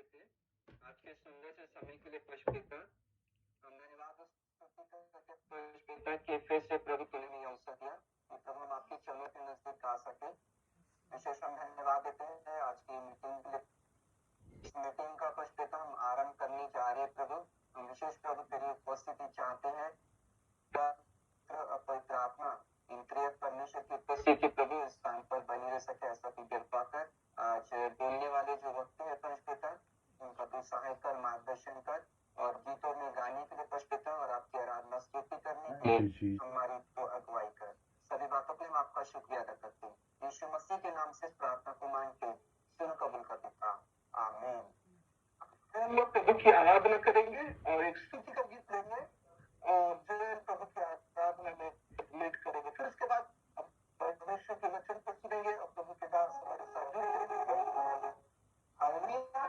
थे। आज के सुंदर से समय के लिए पुष्पिता हम धन्यवाद पुष्पिता कि फिर से प्रभु के लिए अवसर दिया कि प्रभु हम आपके चरणों के नजदीक आ सके। विशेष हम धन्यवाद देते हैं आज की मीटिंग के लिए। इस मीटिंग का पुष्पिता हम आरंभ करने जा रहे हैं प्रभु। हम विशेष प्रभु तेरी उपस्थिति चाहते हैं। पवित्र आत्मा इन प्रिय परमेश्वर की उपस्थिति प्रभु इस स्थान पर बनी रह सके, ऐसा की कृपा कर। आज बोलने वाले जो वक्त है पुष्पिता उनका तू सहाय कर, मार्गदर्शन कर और गीतों में गाने के लिए पुष्पिता और आपकी आराधना स्तुति करने के लिए हमारी तो अगुवाई कर। सभी बातों के लिए हम आपका शुक्रिया अदा करते हैं। यीशु मसीह के नाम से प्रार्थना को मांग के सुन कबूल कर पिता, आमीन। हम लोग प्रभु की आराधना करेंगे और एक स्तुति का गीत लेंगे और फिर प्रभु की आराधना में लीड करेंगे। फिर उसके बाद हम परमेश्वर के वचन को सुनेंगे और प्रभु के दास हमारे साथ जुड़ेंगे। Hallelujah,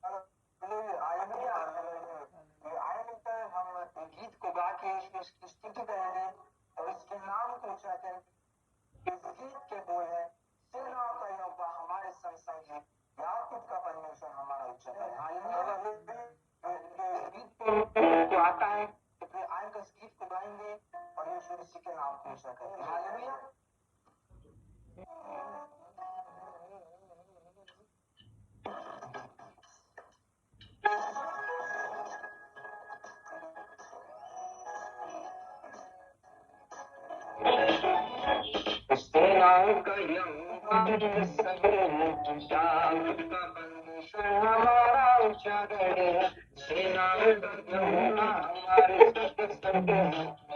hallelujah, hallelujah. आए मिलकर हम गीत को गा के उसकी स्तुति करेंगे और उसके नाम को ऊंचा करेंगे। इस गीत के बोल है, सेनाओं का यहोवा हमारे संग संग है, याकूब का परमेश्वर हमारा उच्चतम है। हालेलुया। गीत को आता है तो फिर आएगा इस गीत को गाएंगे और यीशु मसीह के नाम को ऊंचा करेंगे। हालेलुया। सेनाओं का यहोवा याकूब का परमेश्वर हमारा ऊंचा गढ़। सेनाओं का यहोवा हमारे संग संग है,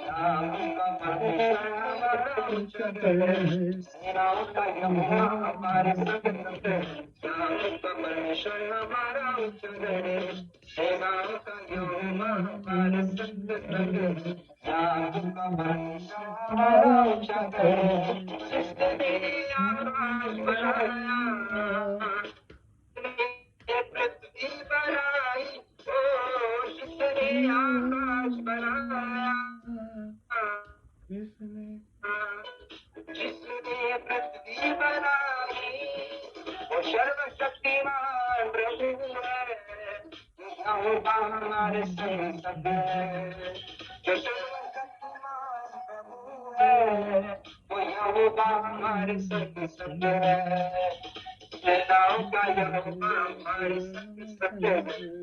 याकूब का परमेश्वर हमारा ऊंचा गढ़। सेनाओं का यहोवा हमारे संग संग है, याकूब का परमेश्वर हमारा ऊंचा गढ़। सेनाओं का यहोवा हमारे संग संग है, याकूब का परमेश्वर हमारा ऊंचा गढ़। जिसने आकाश बनाया, पृथ्वी बनाई, ओ जिसने आकाश बनाया, जिसने पृथ्वी बनाई, वो सर्वशक्तिमान प्रभु है। यहोवा हमारे संग संग है, जो सर्वशक्तिमान प्रभु है, वो यहोवा हमारे संग संग है। सेनाओं का यहोवा हमारे संग संग है,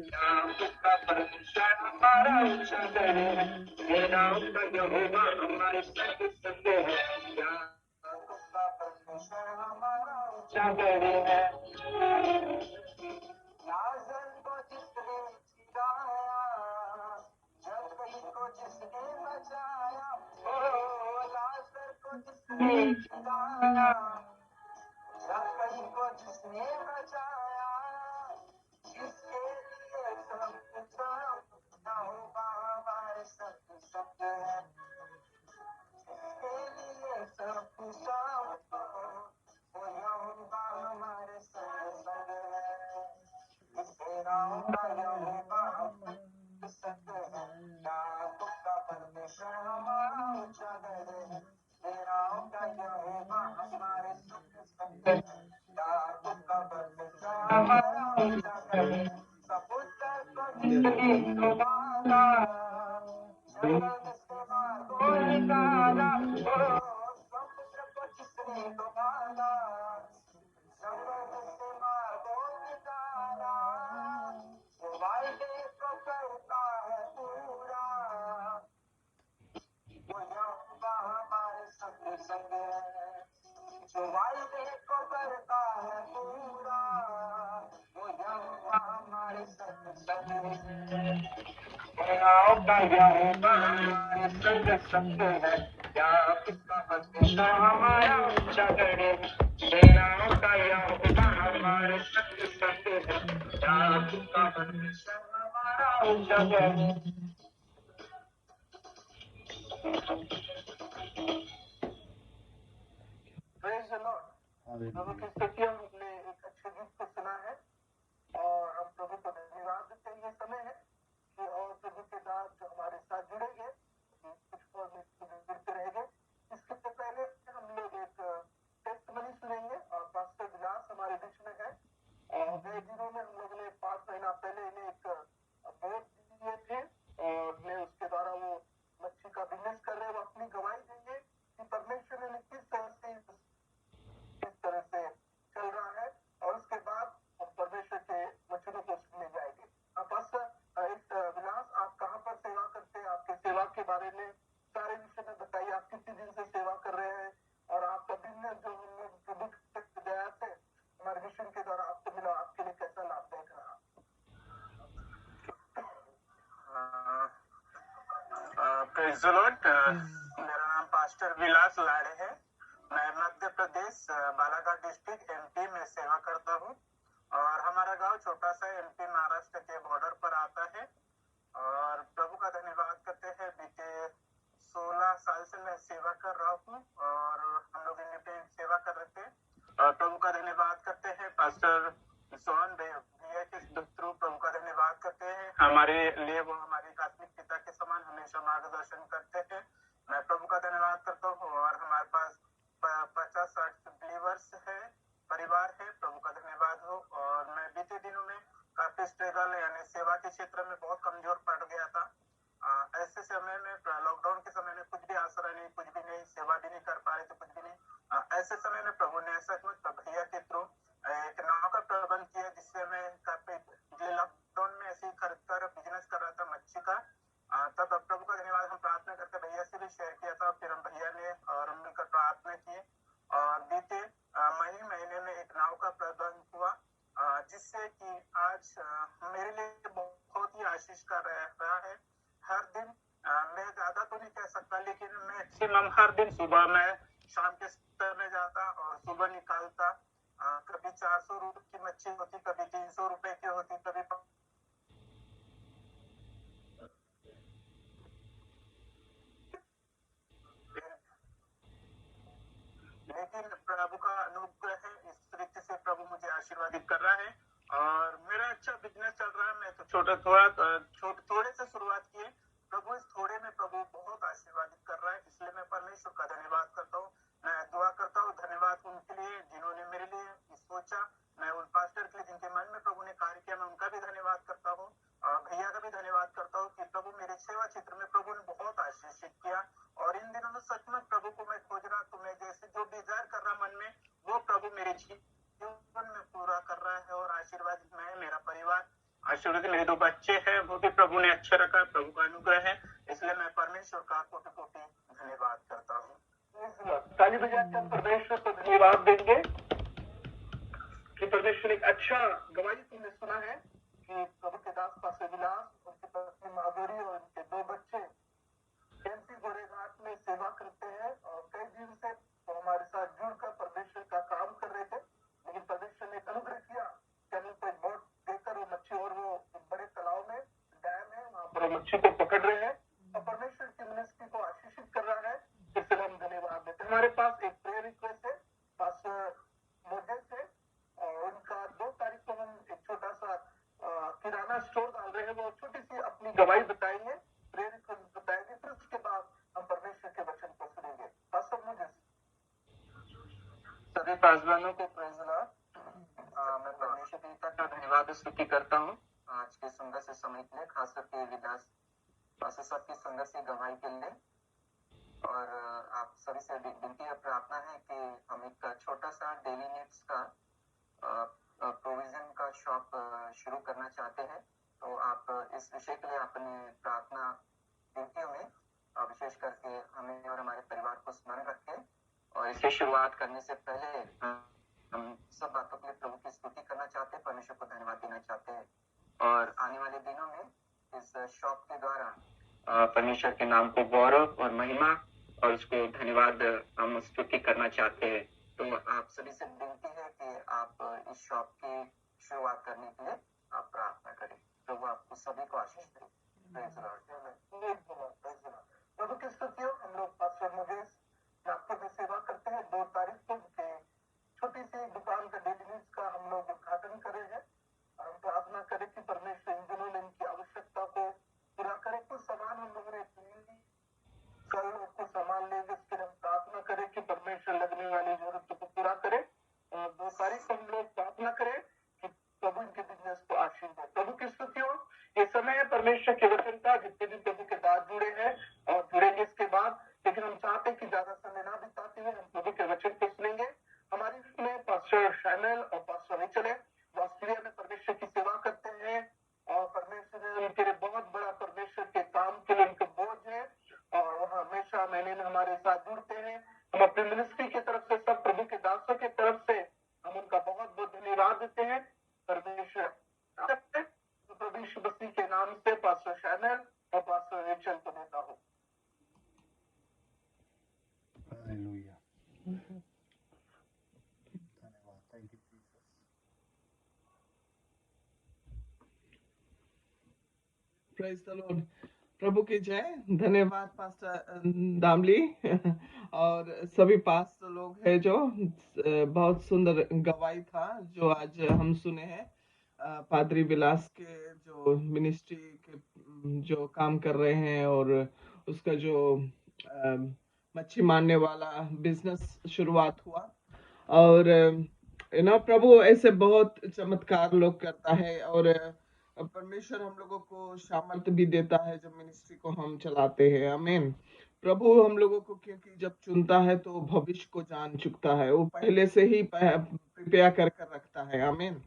याकूब का परमेश्वर हमारा ऊंचा गढ़ है। सेनाओं का यहोवा हमारे संग संग है, याकूब का परमेश्वर हमारा ऊंचा गढ़ है। लाजर को जिसने जिलाया, जकई को जिसने बचाया, ओ लाजर को जिसने जिलाया, जकई को जिसने बचाया, जिसके लिए सब कुछ यहोवा हमारे संग संग है, जिसके लिए सब कुछ वो यहोवा हमारे संग संग है। सेनाओं का यहोवा हमारे संग है, याकूब का परमेश्वर हमारा ऊंचा गढ़ है। सेनाओं का यहोवा हमारे संग संग है, याकूब का परमेश्वर हमारा ऊंचा गढ़ है। समुद्र को जिसने डुबाया, जंगल से मार को निकाला, ओ समुद्र को जिसने डुबाया, जंगल से मार को निकाला, वो वायदे को करता है पूरा, वो यहोवा हमारे संग संग है, जो वायदे को करता है पूरा, वो यहोवा हमारे संग संग है। सेनाओं का यहोवा हमारे संग संग है, याकूब का परमेश्वर हमारा ऊंचा गढ़ है। सेनाओं का यहोवा हमारे संग संग है, याकूब का परमेश्वर हमारा ऊंचा गढ़ है। Praise the Lord. प्रभु की स्तुति हमने एक अच्छे गीत को सुना है और हम प्रभु को धन्यवाद देते हैं। ये समय है कि और प्रभु के दास जो हमारे साथ जुड़ेंगे कुछ और में जुड़ते रहेंगे। इसके पहले हम लोग एक टेस्टमनी सुनेंगे और पास्टर विलास हमारे बीच में है और गए दिनों में हम लोगों ने प्रेज द लॉर्ड। मेरा नाम पास्टर विलास लाड़े है। मैं मध्य प्रदेश बालाघाट डिस्ट्रिक्ट एमपी में सेवा करता हूँ और हमारा गांव छोटा सा एमपी महाराष्ट्र के बॉर्डर पर आता है। और प्रभु का धन्यवाद करते हैं, बीते 16 साल से मैं सेवा कर रहा हूँ और हम लोग इन सेवा कर रहे थे। और प्रभु का धन्यवाद करते हैं, पास्टर सोहन भैया के थ्रू प्रभु का धन्यवाद करते हैं। हमारे लिए वो हमारे आत्मिक पिता के समान हमेशा मार्गदर्शन करते हैं। मैं प्रभु का धन्यवाद करता हूँ और हमारे पास 50-60 बिलीवर्स है, परिवार है। प्रभु का धन्यवाद हो। और मैं बीते दिनों में काफी स्ट्रगल यानी सेवा के क्षेत्र में बहुत कमजोर पड़ गया था। ऐसे समय में लॉकडाउन के समय में कुछ भी आसरा नहीं, कुछ भी नहीं, सेवा भी नहीं कर पा रहे थे, कुछ भी नहीं। ऐसे समय में प्रभु ने सचमुच भैया के थ्रू एक नाव का प्रबंध किया, जिससे मैं काफी लॉकडाउन में ऐसे ही खरीद कर बिजनेस कर रहा था मच्छी का। तब प्रभु का धन्यवाद, हम प्रार्थना करके भैया से भी शेयर किया था। फिर हम भैया ने और हम मिलकर प्रार्थना की और बीते मई महीने में एक नाव का प्रबंध हुआ, जिससे कि आज मेरे लिए बहुत ही आशीष का रहा है। हर दिन मैं ज्यादा तो नहीं कह सकता, लेकिन मैक्सिमम हर दिन सुबह मैं शाम के समय जाता और सुबह निकालता। कभी 400 रुपए की मच्छी होती, कभी 300 रुपए की होती, कभी लेकिन प्रभु का अनुग्रह है, इस तरीके से प्रभु मुझे आशीर्वादित कर रहा है और मेरा अच्छा बिजनेस चल रहा है। मैं तो थोड़े से शुरुआत किए, प्रभु इस थोड़े में प्रभु बहुत आशीर्वादित कर रहा है, इसलिए मैं परमेश्वर का धन्यवाद करता हूँ। मैं दुआ करता हूँ, धन्यवाद उनके लिए जिन्होंने मेरे लिए सोचा। मैं उन पास्टर के लिए जिनके मन में प्रभु ने कार्य किया, मैं उनका भी धन्यवाद करता हूँ और भैया का भी धन्यवाद करता हूँ कि प्रभु मेरे सेवा क्षेत्र में प्रभु ने बहुत आशीषित किया। और इन दिनों में सचमुच प्रभु को मैं खोज रहा, तो मैं जैसे जो डिजायर कर रहा मन में, वो प्रभु मेरे जीवन में पूरा कर रहा है और आशीर्वादित मैं, मेरा परिवार आशीर्वादित, मेरे 2 बच्चे हैं, वो भी प्रभु ने अच्छे रखा, प्रभु का अनुग्रह है, इसलिए मैं परमेश्वर का कोटि कोटि धन्यवाद करता हूँ। ताली बजाकर हम परमेश्वर को धन्यवाद देंगे कि परमेश्वर एक अच्छा गवाही तुमने सुना है कि प्रभु के दास पास्टर विलास, उनकी पत्नी माधुरी और उनके 2 बच्चे एमपी गोरेघाट में सेवा करते हैं और कई दिन से वो हमारे साथ जुड़कर परमेश्वर का काम कर रहे थे। लेकिन परमेश्वर ने अनुग्रह किया कि हम उनको एक बोट देकर वो मच्छी, और वो बड़े तालाब में डैम है, वहां पर मच्छी को पकड़ रहे हैं और परमेश्वर की मिनिस्ट्री को आशीषित कर रहा है। इसलिए हम धन्यवाद देते हैं। हमारे पास एक प्रेयर रिक्वेस्ट है पास्टर मोजे से, और उनका 2 तारीख को हम एक छोटा सा किराना स्टोर डाल रहे हैं, वो छोटी सी अपनी गवाही बताएंगे, प्रेयर रिक्वेस्ट बताएंगे, फिर उसके बाद हम परमेश्वर के वचन को सुनेंगे। पास्टर मोजे। सभी पासवानों को प्रेज द लॉर्ड। मैं परमेश्वर पिता का धन्यवाद स्तुति करता हूँ आज के सुंदर से समय के लिए, खास करके विलास पास्टर साहब की सुंदर सी गवाही के लिए। और आप सभी से विनती और प्रार्थना है कि हम एक छोटा सा डेली नीड्स का प्रोविजन का शॉप शुरू करना चाहते हैं। तो आप इस विषय के लिए अपने प्रार्थना विनतियों में विशेष करके हमें और हमारे परिवार को स्मरण रखें। और इसे शुरुआत करने से पहले हम सब बातों के लिए प्रभु की स्तुति करना चाहते हैं, परमेश्वर को धन्यवाद देना चाहते हैं। और आने वाले दिनों में इस शॉप के द्वारा परमेश्वर के नाम को गौरव और महिमा और उसको धन्यवाद हम स्तुति करना चाहते हैं। तो आप सभी से विनती है कि आप इस शॉप की शुरुआत करने के लिए आप प्रार्थना करें। प्रभु आपको सभी को आशीष दे। प्रभु की स्तुति हो। हम लोग पास्टर मुकेश नागपुर में सेवा करते हैं। 2 तारीख को छोटी सी दुकान का डेली नीड्स का हम लोग उद्घाटन करे हैं। हम प्रार्थना करें कि परमेश्वर इन दिनों में इनकी आवश्यकता को पूरा करे। कुछ सामान हम लोगों ने कल उसको सामान लेंगे, उसके हम प्रार्थना करें कि परमेश्वर लगने वाली जरूरत को पूरा करे। 2 तारीख को हम लोग प्रार्थना करें कि प्रभु इनके बिजनेस को आशीष दे। प्रभु की स्तुति हो। ये समय है परमेश्वर के वचन का, जितने भी प्रभु के दास जुड़े हैं और जुड़ेंगे इसके बाद, लेकिन हम चाहते हैं कि ज्यादा समय ना बिताते हुए हम प्रभु के वचन को सुनेंगे। हमारे इसमें पास्टर शैमल और पास्टर रिचल है, वो ऑस्ट्रेलिया में परमेश्वर की सेवा करते हैं और परमेश्वर ने उनके लिए बहुत बड़ा परमेश्वर के काम के लिए उनको बोझ है और वह हमेशा महीने में हमारे साथ जुड़ते हैं। हम अपनी मिनिस्ट्री की तरफ से, सब प्रभु के दासों की तरफ से हम उनका बहुत बहुत धन्यवाद देते हैं। परमेश्वर प्रभु यीशु मसीह के नाम से पास्टर शैमल और पास्टर रिचल को देता हूँ। Praise the Lord. प्रभु की जय। धन्यवाद पास्टर दामली और सभी पास्टर लोग हैं जो बहुत सुंदर गवाही था जो आज हम सुने हैं। पादरी विलास के जो मिनिस्ट्री के जो काम कर रहे हैं और उसका जो मच्छी मारने वाला बिजनेस शुरुआत हुआ और प्रभु ऐसे बहुत चमत्कार लोग करता है और परमेश्वर हम लोगों को सामर्थ्य भी देता है जब मिनिस्ट्री को हम चलाते हैं। आमीन। प्रभु हम लोगों को क्योंकि जब चुनता है तो भविष्य को जान चुकता है, वो पहले से ही प्रिपेयर कर कर रखता है। आमीन।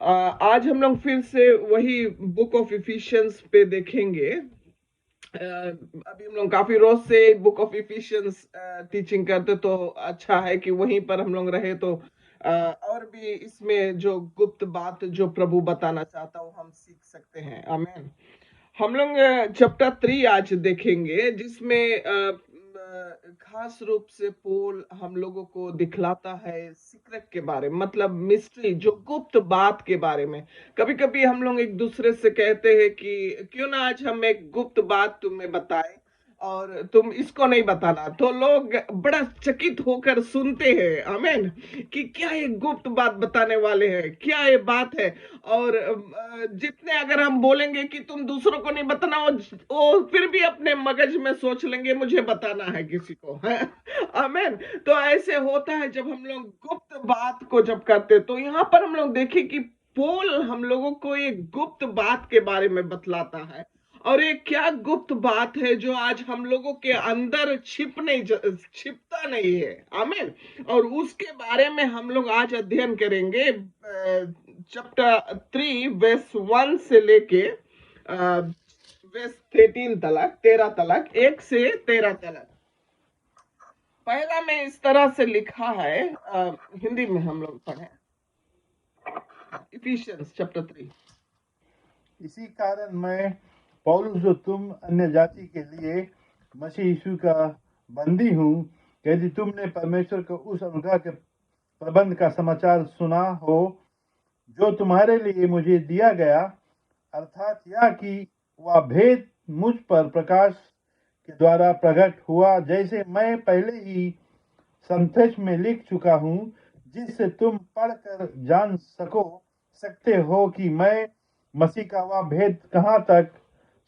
आज हम लोग फिर से वही बुक ऑफ इफिशियंस पे देखेंगे। अभी हम लोग काफी रोज से बुक ऑफ इफिशियंस टीचिंग करते, तो अच्छा है कि वहीं पर हम लोग रहे तो और भी इसमें जो गुप्त बात जो प्रभु बताना चाहता वो हम सीख सकते हैं। आमीन। हम लोग चैप्टर 3 आज देखेंगे जिसमें खास रूप से पोल हम लोगों को दिखलाता है सीक्रेट के बारे में, मतलब मिस्ट्री जो गुप्त बात के बारे में। कभी कभी हम लोग एक दूसरे से कहते हैं कि क्यों ना आज हम एक गुप्त बात तुम्हें बताएं और तुम इसको नहीं बताना, तो लोग बड़ा चकित होकर सुनते हैं। आमीन। कि क्या ये गुप्त बात बताने वाले हैं, क्या ये बात है। और जितने अगर हम बोलेंगे कि तुम दूसरों को नहीं बताना, वो फिर भी अपने मगज में सोच लेंगे मुझे बताना है किसी को। आमीन। तो ऐसे होता है जब हम लोग गुप्त बात को जब करते, तो यहाँ पर हम लोग देखें कि पोल हम लोगों को एक गुप्त बात के बारे में बतलाता है। और ये क्या गुप्त बात है जो आज हम लोगों के अंदर छिपता नहीं है। आमीन। और उसके बारे में हम लोग आज अध्ययन करेंगे चैप्टर 3 वर्स 1 से लेके वर्स 13 तलक 1 से 13 तलक। पहला में इस तरह से लिखा है, हिंदी में हम लोग पढ़े इफिशियंस चैप्टर 3। इसी कारण मैं पौलुस जो तुम अन्य जाति के लिए मसीह यीशु का बंदी हूँ, यदि तुमने परमेश्वर को उस अनुग्रह के प्रबंध का समाचार सुना हो जो तुम्हारे लिए मुझे दिया गया, अर्थात यह कि वह भेद मुझ पर प्रकाश के द्वारा प्रकट हुआ, जैसे मैं पहले ही संक्षेप में लिख चुका हूँ, जिससे तुम पढ़कर जान सकते हो कि मैं मसीह का वह भेद कहाँ तक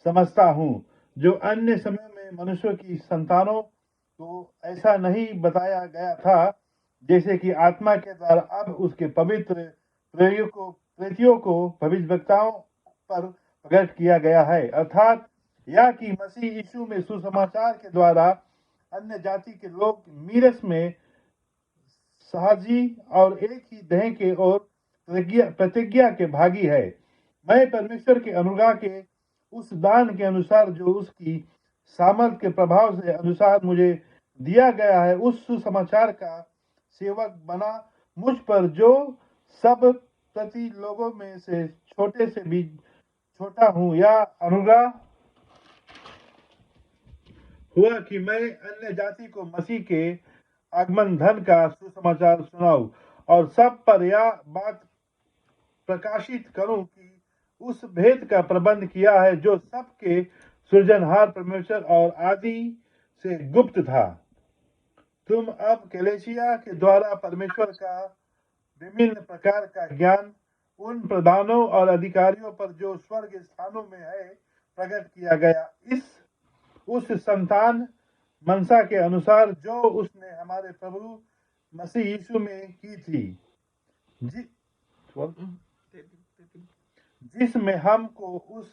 समझता हूँ जो अन्य समय में मनुष्यों की संतानों को ऐसा नहीं बताया गया था, जैसे कि आत्मा के द्वारा अब उसके पवित्र प्रेरियों को भविष्यवक्ताओं पर प्रकट किया गया है। अर्थात यह कि मसीह यीशु में सुसमाचार के द्वारा अन्य जाति के लोग मीरस में साझी और एक ही देह के और प्रतिज्ञा के भागी है। मैं परमेश्वर के अनुग्रह के उस दान के अनुसार जो उसकी सामर्थ के प्रभाव से अनुसार मुझे दिया गया है, उस सुसमाचार का सेवक बना मुझ पर जो सब प्रति लोगों में से छोटे से भी छोटा हूँ। यह अनुग्रह हुआ कि मैं अन्य जाति को मसीह के आगमन धन का सुसमाचार सुनाऊं और सब पर यह बात प्रकाशित करूं कि उस भेद का प्रबंध किया है जो सबके सृजनहार परमेश्वर और आदि से गुप्त था। तुम अब कलीसिया के द्वारा परमेश्वर का विभिन्न प्रकार का ज्ञान उन प्रधानों और अधिकारियों पर जो स्वर्ग स्थानों में है प्रकट किया गया, इस उस संतान मनसा के अनुसार जो उसने हमारे प्रभु मसीह यीशु में की थी, जिसमें हमको उस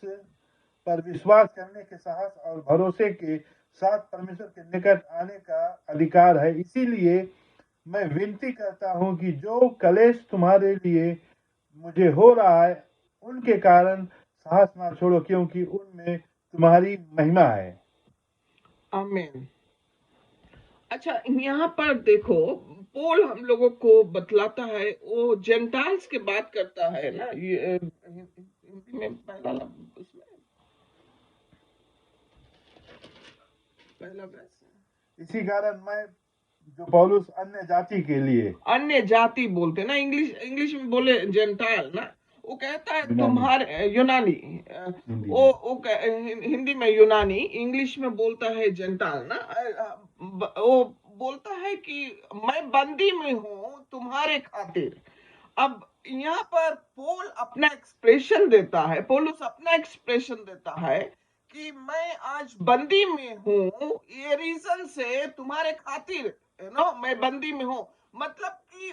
पर विश्वास करने के साहस और भरोसे के साथ परमेश्वर के निकट आने का अधिकार है। इसीलिए मैं विनती करता हूं कि जो कलेश तुम्हारे लिए मुझे हो रहा है, उनके कारण साहस ना छोड़ो, क्योंकि उनमें तुम्हारी महिमा है। आमीन। अच्छा, यहाँ पर देखो पोल हम लोगों को बतलाता है, वो जेंटाइल्स की बात करता है ना, ये हिंदी में पहला उसमें पहला वर्ष। इसी कारण मैं जो पौलुस अन्य जाति के लिए अन्य जाति बोलते ना, इंग्लिश में बोले जेंटाइल ना, वो कहता है यूनानी। तुम्हारे यूनानी, हिंदी हिंदी में यूनानी, इंग्लिश में बोलता है जेंटाइल ना। वो बोलता है कि मैं बंदी में हूँ तुम्हारे खातिर। अब यहाँ पर पौलुस अपना एक्सप्रेशन देता है कि मैं आज बंदी में हूँ, ये रीजन से तुम्हारे खातिर, मैं बंदी में हूँ। मतलब कि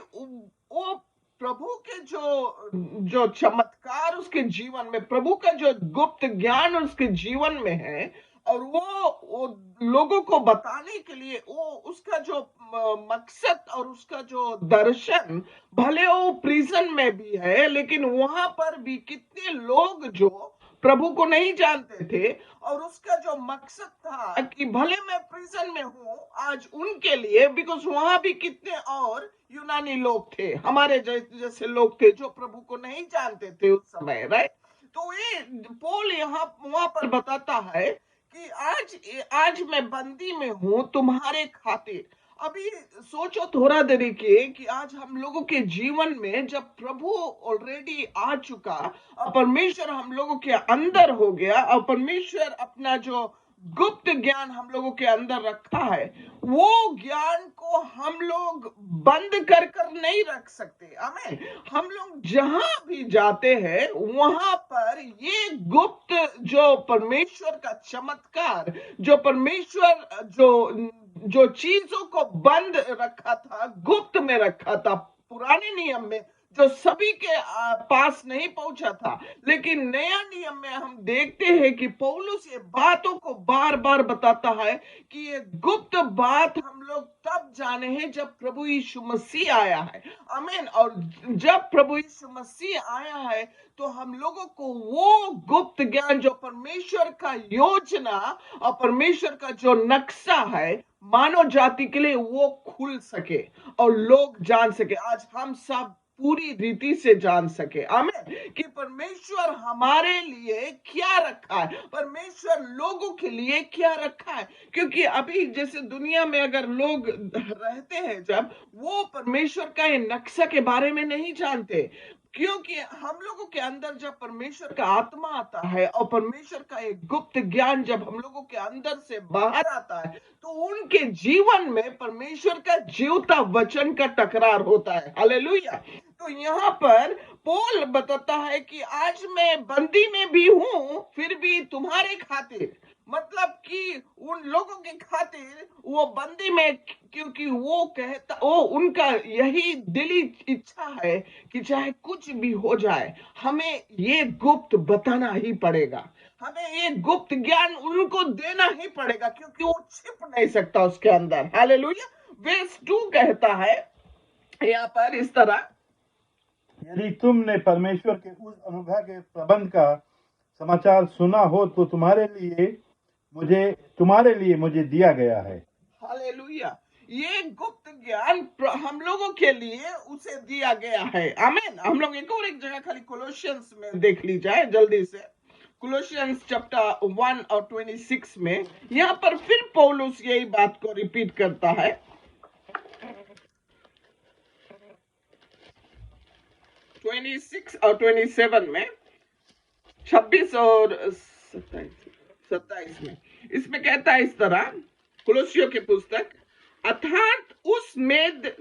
वो प्रभु के जो जो चमत्कार उसके जीवन में, प्रभु का जो गुप्त ज्ञान उसके जीवन में है, और वो लोगों को बताने के लिए वो उसका जो मकसद और उसका जो दर्शन, भले वो प्रिजन में भी है, लेकिन वहां पर भी कितने लोग जो प्रभु को नहीं जानते थे, और उसका जो मकसद था कि भले मैं प्रिजन में हूं आज उनके लिए, बिकॉज वहां भी कितने और यूनानी लोग थे, हमारे जैसे लोग थे जो प्रभु को नहीं जानते थे उस समय, राइट। तो ये पौल यहाँ वहां पर बताता है कि आज मैं बंदी में हूं तुम्हारे खातिर। अभी सोचो थोड़ा देरी के कि आज हम लोगों के जीवन में जब प्रभु ऑलरेडी आ चुका और परमेश्वर हम लोगों के अंदर हो गया, और परमेश्वर अपना जो गुप्त ज्ञान हम लोगों के अंदर रखा है, वो ज्ञान को हम लोग बंद कर कर नहीं रख सकते। आमीन। हम लोग जहां भी जाते हैं वहां पर ये गुप्त जो परमेश्वर का चमत्कार, जो परमेश्वर जो चीजों को बंद रखा था, गुप्त में रखा था पुराने नियम में, जो सभी के पास नहीं पहुंचा था, लेकिन नया नियम में हम देखते हैं कि पौलुस ये बातों को बार बार बताता है कि ये गुप्त बात हम लोग तब जाने हैं जब प्रभु यीशु मसीह आया है। आमीन। और जब प्रभु यीशु मसीह आया है तो हम लोगों को वो गुप्त ज्ञान, जो परमेश्वर का योजना और परमेश्वर का जो नक्शा है मानव जाति के लिए, वो खुल सके और लोग जान सके। आज हम सब पूरी रीति से जान सके, आमीन, कि परमेश्वर हमारे लिए क्या रखा है, परमेश्वर लोगों के लिए क्या रखा है। क्योंकि अभी जैसे दुनिया में अगर लोग रहते हैं, जब वो परमेश्वर का ये नक्शा के बारे में नहीं जानते, क्योंकि हम लोगों के अंदर जब परमेश्वर का आत्मा आता है और परमेश्वर का एक गुप्त ज्ञान जब हम लोगों के अंदर से बाहर आता है, तो उनके जीवन में परमेश्वर का जीवता वचन का टकरार होता है। हालेलुया। तो यहाँ पर पौल बताता है कि आज मैं बंदी में भी हूं, फिर भी तुम्हारे खातिर, मतलब कि उन लोगों के खातिर वो बंदी में, क्योंकि वो उनका यही दिली इच्छा है कि चाहे कुछ भी हो जाए, हमें ये गुप्त बताना ही पड़ेगा, हमें ये गुप्त ज्ञान उनको देना ही पड़ेगा, क्योंकि वो छिप नहीं सकता उसके अंदर। हालेलुया। वर्स 2 कहता है यहाँ पर इस तरह, यदि तुमने परमेश्वर के उस अनुग्रह के प्रबंध का समाचार सुना हो तो तुम्हारे लिए मुझे दिया गया है। हालेलुया। ये गुप्त ज्ञान हम लोगों के लिए उसे दिया गया है। आमीन। हम लोग एक जगह खाली कोलोसियंस में देख ली जाए जल्दी से, कोलोसियंस चैप्टर 1 और 26 में यहाँ पर फिर पौलुस यही बात को रिपीट करता है। 26 और 27 में, 26 और 27 में, इसमें कहता है इस तरह, कुलोसियों की पुस्तक, अर्थात उस भेद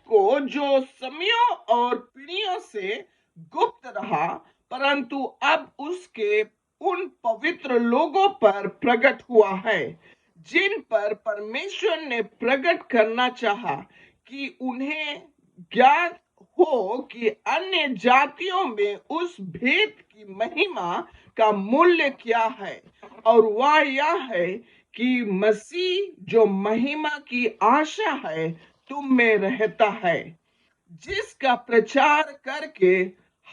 को जो समयों और पीढ़ियों से गुप्त रहा, परंतु अब उसके उन पवित्र लोगों पर प्रकट हुआ है, जिन पर परमेश्वर ने प्रकट करना चाहा कि उन्हें ज्ञान हो कि अन्य जातियों में उस भेद की महिमा का मूल्य क्या है, और वह यह है कि मसीह जो महिमा की आशा है तुम में रहता है, जिसका प्रचार करके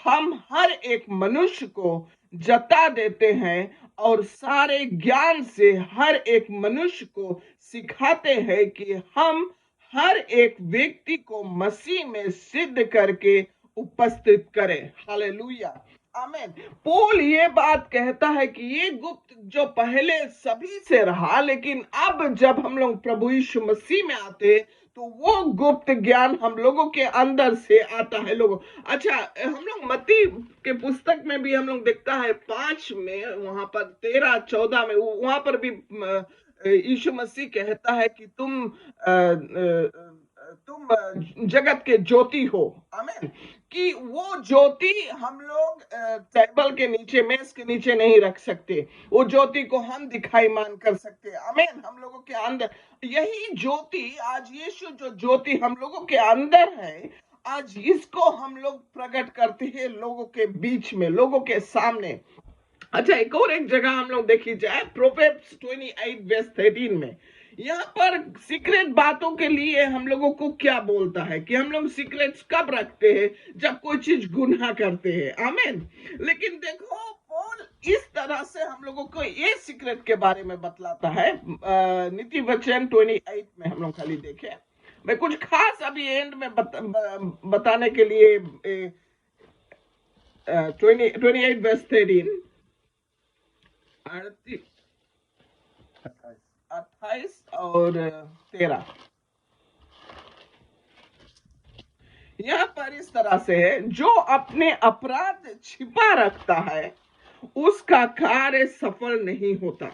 हम हर एक मनुष्य को जता देते हैं और सारे ज्ञान से हर एक मनुष्य को सिखाते हैं कि हम हर एक व्यक्ति को मसीह में सिद्ध करके उपस्थित करें। हालेलुया। आमीन। पौल ये बात कहता है कि ये गुप्त जो पहले सभी से रहा, लेकिन अब जब हम लोग प्रभु यीशु मसीह में आते तो वो गुप्त ज्ञान हम लोगों के अंदर से आता है लोगों। अच्छा, हम लोग मत्ती के पुस्तक में भी हम लोग देखता है 5 में, वहां पर 13-14 में वहां पर भी यीशु मसीह कहता है कि तुम जगत के ज्योति हो। आमीन। कि वो ज्योति हम लोग टेबल के नीचे, मेज के नीचे नहीं रख सकते, वो ज्योति को हम दिखाई मान कर सकते। आमीन। हम लोगों के अंदर यही ज्योति, आज यीशु जो ज्योति हम लोगों के अंदर है, आज इसको हम लोग प्रकट करते हैं लोगों के बीच में, लोगों के सामने। अच्छा, एक जगह हम लोग देखी जाए प्रोवेर्ब्स 28:13 में, यहाँ पर सीक्रेट बातों के लिए हम लोगों को क्या बोलता है कि हम लोग सीक्रेट्स कब रखते हैं, जब कोई चीज गुनाह करते हैं। आमीन। लेकिन देखो, पौल इस तरह से हम लोगों को ये सीक्रेट के बारे में बतलाता है। नीति वचन 28 में हम लोग खाली देखे, मैं कुछ खास अभी एंड में बताने के लिए 28:13 28 और 13 यहाँ पर इस तरह से है, जो अपने अपराध छिपा रखता है उसका कार्य सफल नहीं होता,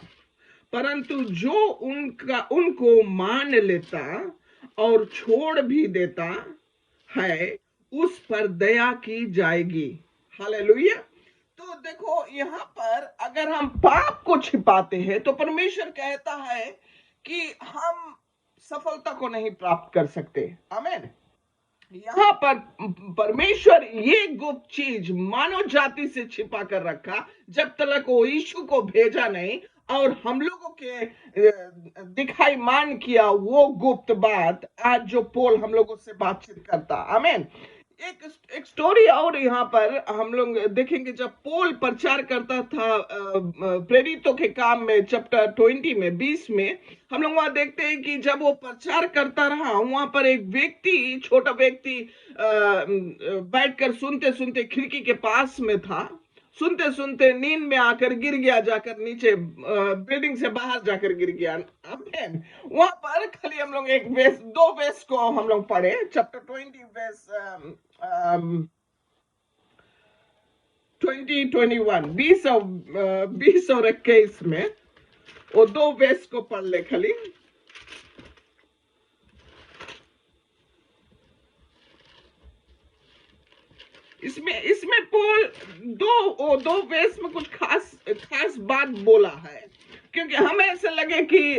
परंतु जो उनको मान लेता और छोड़ भी देता है उस पर दया की जाएगी। हालेलुया। तो देखो, यहाँ पर अगर हम पाप को छिपाते हैं तो परमेश्वर कहता है कि हम सफलता को नहीं प्राप्त कर सकते। आमीन। यहाँ पर परमेश्वर ये गुप्त चीज मानव जाति से छिपा कर रखा, जब तक वो यीशु को भेजा नहीं और हम लोगों के दिखाई मान किया वो गुप्त बात, आज जो पौल हम लोगों से बातचीत करता। आमीन। एक स्टोरी और यहाँ पर हम लोग देखेंगे, जब पौल प्रचार करता था प्रेरितों के काम में, चैप्टर 20 में हम लोग वहां देखते हैं कि जब वो प्रचार करता रहा, वहां पर एक व्यक्ति, छोटा व्यक्ति बैठकर सुनते सुनते खिड़की के पास में था, सुनते सुनते नींद में आकर गिर गया, जाकर नीचे बिल्डिंग से बाहर जाकर गिर गया। आमीन। वहां पर खाली हम लोग दो वेस को हम लोग पढ़े, चैप्टर 20 और 21 में वो 2 वेस को पढ़ ले खाली। इसमें पौल दो वेस में कुछ खास बात बोला है, क्योंकि हमें ऐसे लगे कि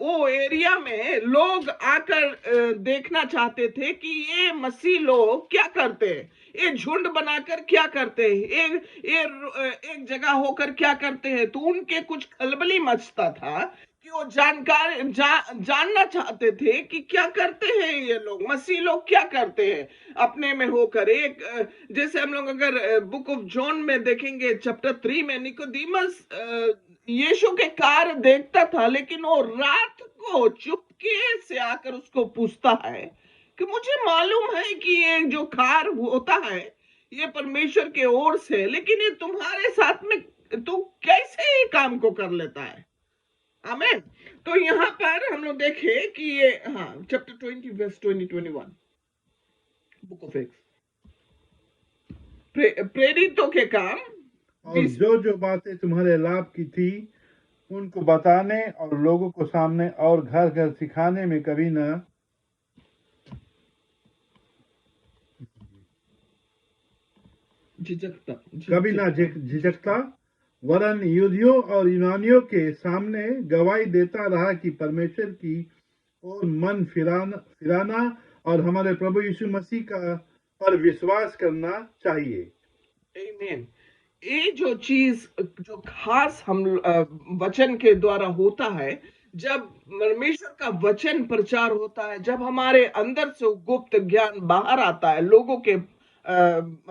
वो एरिया में लोग आकर देखना चाहते थे कि ये मसीह लोग क्या करते हैं, ये झुंड बनाकर क्या करते हैं, एक जगह होकर क्या करते हैं। तो उनके कुछ खलबली मचता था कि वो जानना चाहते थे कि क्या करते हैं ये लोग, मसीह लोग क्या करते हैं अपने में होकर। एक जैसे हम लोग अगर बुक ऑफ जॉन में देखेंगे, चैप्टर 3 में निकोदेमस यीशु के कार्य देखता था, लेकिन वो रात को चुपके से आकर उसको पूछता है कि मुझे मालूम है कि ये जो कार्य होता है ये परमेश्वर के ओर से, लेकिन ये तुम्हारे साथ में तू कैसे ये काम को कर लेता है। आमीन। तो यहाँ पर हम लोग देखे कि ये चैप्टर 20:20-21 बुक ऑफ एक्ट्स, प्रेरितों के काम, और जो बातें तुम्हारे लाभ की थी उनको बताने और लोगों को सामने और घर घर सिखाने में कभी न झिझकता, वरन यहूदियों और यूनानियों के सामने गवाही देता रहा कि परमेश्वर की ओर मन फिराना और हमारे प्रभु यीशु मसीह पर विश्वास करना चाहिए। आमीन। ये जो चीज जो खास हम वचन के द्वारा होता है, जब परमेश्वर का वचन प्रचार होता है, जब हमारे अंदर से गुप्त ज्ञान बाहर आता है लोगों के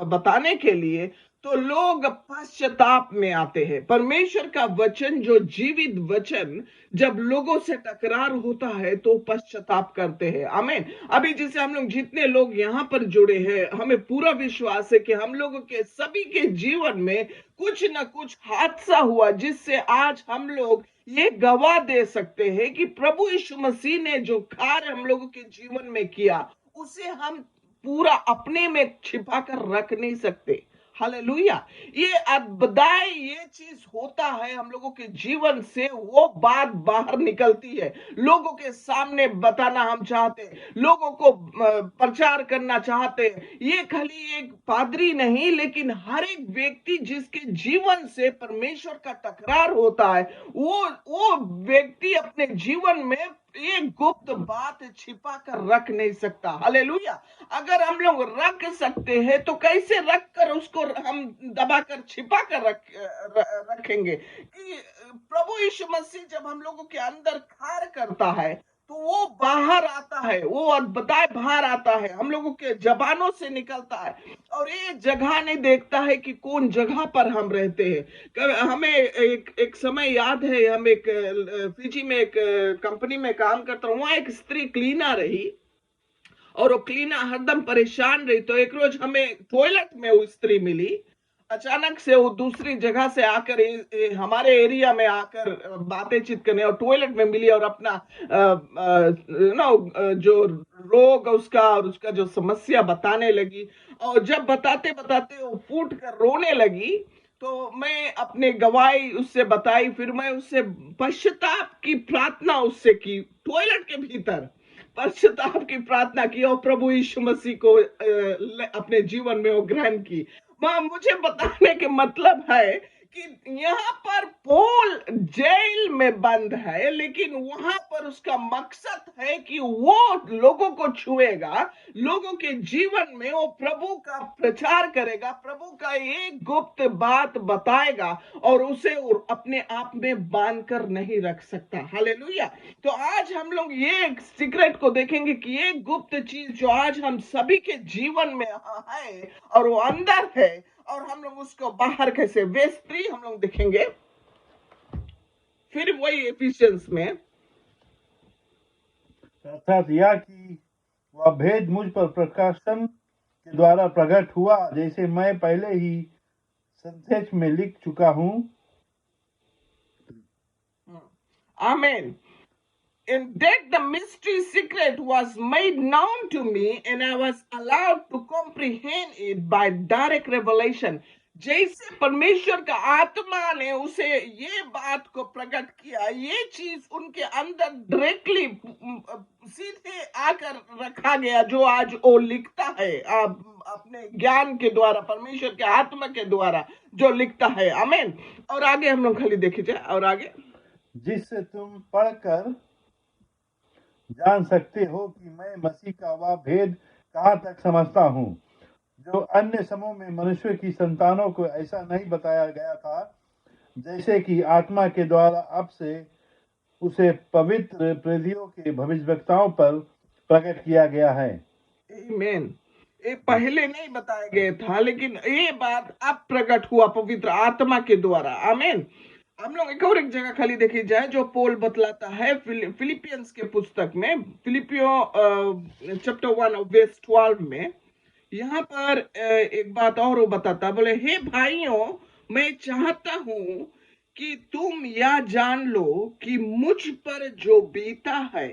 बताने के लिए, तो लोग पश्चाताप में आते हैं। परमेश्वर का वचन, जो जीवित वचन, जब लोगों से टकरार होता है तो पश्चाताप करते हैं। आमीन। अभी जैसे हम लोग जितने लोग यहाँ पर जुड़े हैं, हमें पूरा विश्वास है कि हम लोगों के सभी के जीवन में कुछ न कुछ हादसा हुआ जिससे आज हम लोग ये गवाह दे सकते हैं कि प्रभु यीशु मसीह ने जो कार्य हम लोगों के जीवन में किया, उसे हम पूरा अपने में छिपा कर रख नहीं सकते। हालेलुया। ये अद्भुताय ये चीज होता है हम लोगों के जीवन से, वो बात बाहर निकलती है, लोगों के सामने बताना हम चाहते हैं, लोगों को प्रचार करना चाहते हैं। ये खाली एक पादरी नहीं, लेकिन हर एक व्यक्ति जिसके जीवन से परमेश्वर का टकरार होता है, वो व्यक्ति अपने जीवन में एक गुप्त बात छिपा कर रख नहीं सकता। हालेलुया। अगर हम लोग रख सकते हैं तो कैसे रख कर उसको हम दबा कर छिपा कर रखेंगे? कि प्रभु यीशु मसीह जब हम लोगों के अंदर कार्य करता है तो वो बाहर आता है, वो अद्भुताय बाहर आता है, हम लोगों के जबानों से निकलता है, और ये जगह नहीं देखता है कि कौन जगह पर हम रहते हैं। हमें एक समय याद है, हम एक फिजी में एक कंपनी में काम करता हूँ, वहां एक स्त्री क्लीनर रही, और वो क्लीनर हरदम परेशान रही। तो एक रोज हमें टॉयलेट में वो स्त्री मिली, अचानक से वो दूसरी जगह से आकर हमारे एरिया में आकर बातें चित करने, और टॉयलेट में मिली, और अपना जो रोग उसका और उसका जो समस्या बताने लगी। और जब बताते बताते वो फूट कर रोने लगी, तो मैं अपने गवाही उससे बताई, फिर मैं उससे पश्चाताप की प्रार्थना उससे की, टॉयलेट के भीतर पश्चाताप की प्रार्थना की, और प्रभु यीशु मसीह को अपने जीवन में वो ग्रहण की। मुझे बताने के मतलब है कि यहाँ पर पौल जेल में बंद है, लेकिन वहां पर उसका मकसद है कि वो लोगों को छुएगा, लोगों के जीवन में वो प्रभु का प्रचार करेगा, प्रभु का एक गुप्त बात बताएगा, और उसे अपने आप में बांध कर नहीं रख सकता। हालेलुया। तो आज हम लोग ये सीक्रेट को देखेंगे कि ये गुप्त चीज जो आज हम सभी के जीवन में है और वो अंदर है, और हम लोग उसको बाहर कैसे, वे स्त्री हम लोग देखेंगे। फिर वही एफिशिएंस में अर्थात यह कि वह भेद मुझ पर प्रकाशन के द्वारा प्रकट हुआ, जैसे मैं पहले ही संदेश में लिख चुका हूं। आमीन। In that the mystery secret was made known to me, and I was allowed to comprehend it by direct revelation. जैसे परमेश्वर का आत्मा ने उसे ये बात को प्रकट किया, ये चीज उनके अंदर डायरेक्टली सीधे आकर रखा गया, जो आज वो लिखता है अपने ज्ञान के द्वारा, परमेश्वर के आत्मा के द्वारा जो लिखता है। आमीन। और आगे हम लोग खाली देखिए, और आगे, जिससे तुम पढ़कर जान सकते हो कि मैं मसीह का वह भेद कहाँ तक समझता हूँ, जो अन्य समूह में मनुष्य की संतानों को ऐसा नहीं बताया गया था, जैसे कि आत्मा के द्वारा अब से उसे पवित्र प्रेरियों के भविष्यवक्ताओं पर प्रकट किया गया है। आमीन। ये पहले नहीं बताया गया था, लेकिन ये बात अब प्रकट हुआ पवित्र आत्मा के द्वारा। आमीन। हम लोग एक और एक जगह खाली देखी जाए जो पौल बतलाता है फिलिपियंस के पुस्तक में, फिलिपियो चैप्टर 1 वर्स 12 में। यहाँ पर एक बात और वो बताता, बोले, हे भाइयों, मैं चाहता हूं कि तुम यह जान लो कि मुझ पर जो बीता है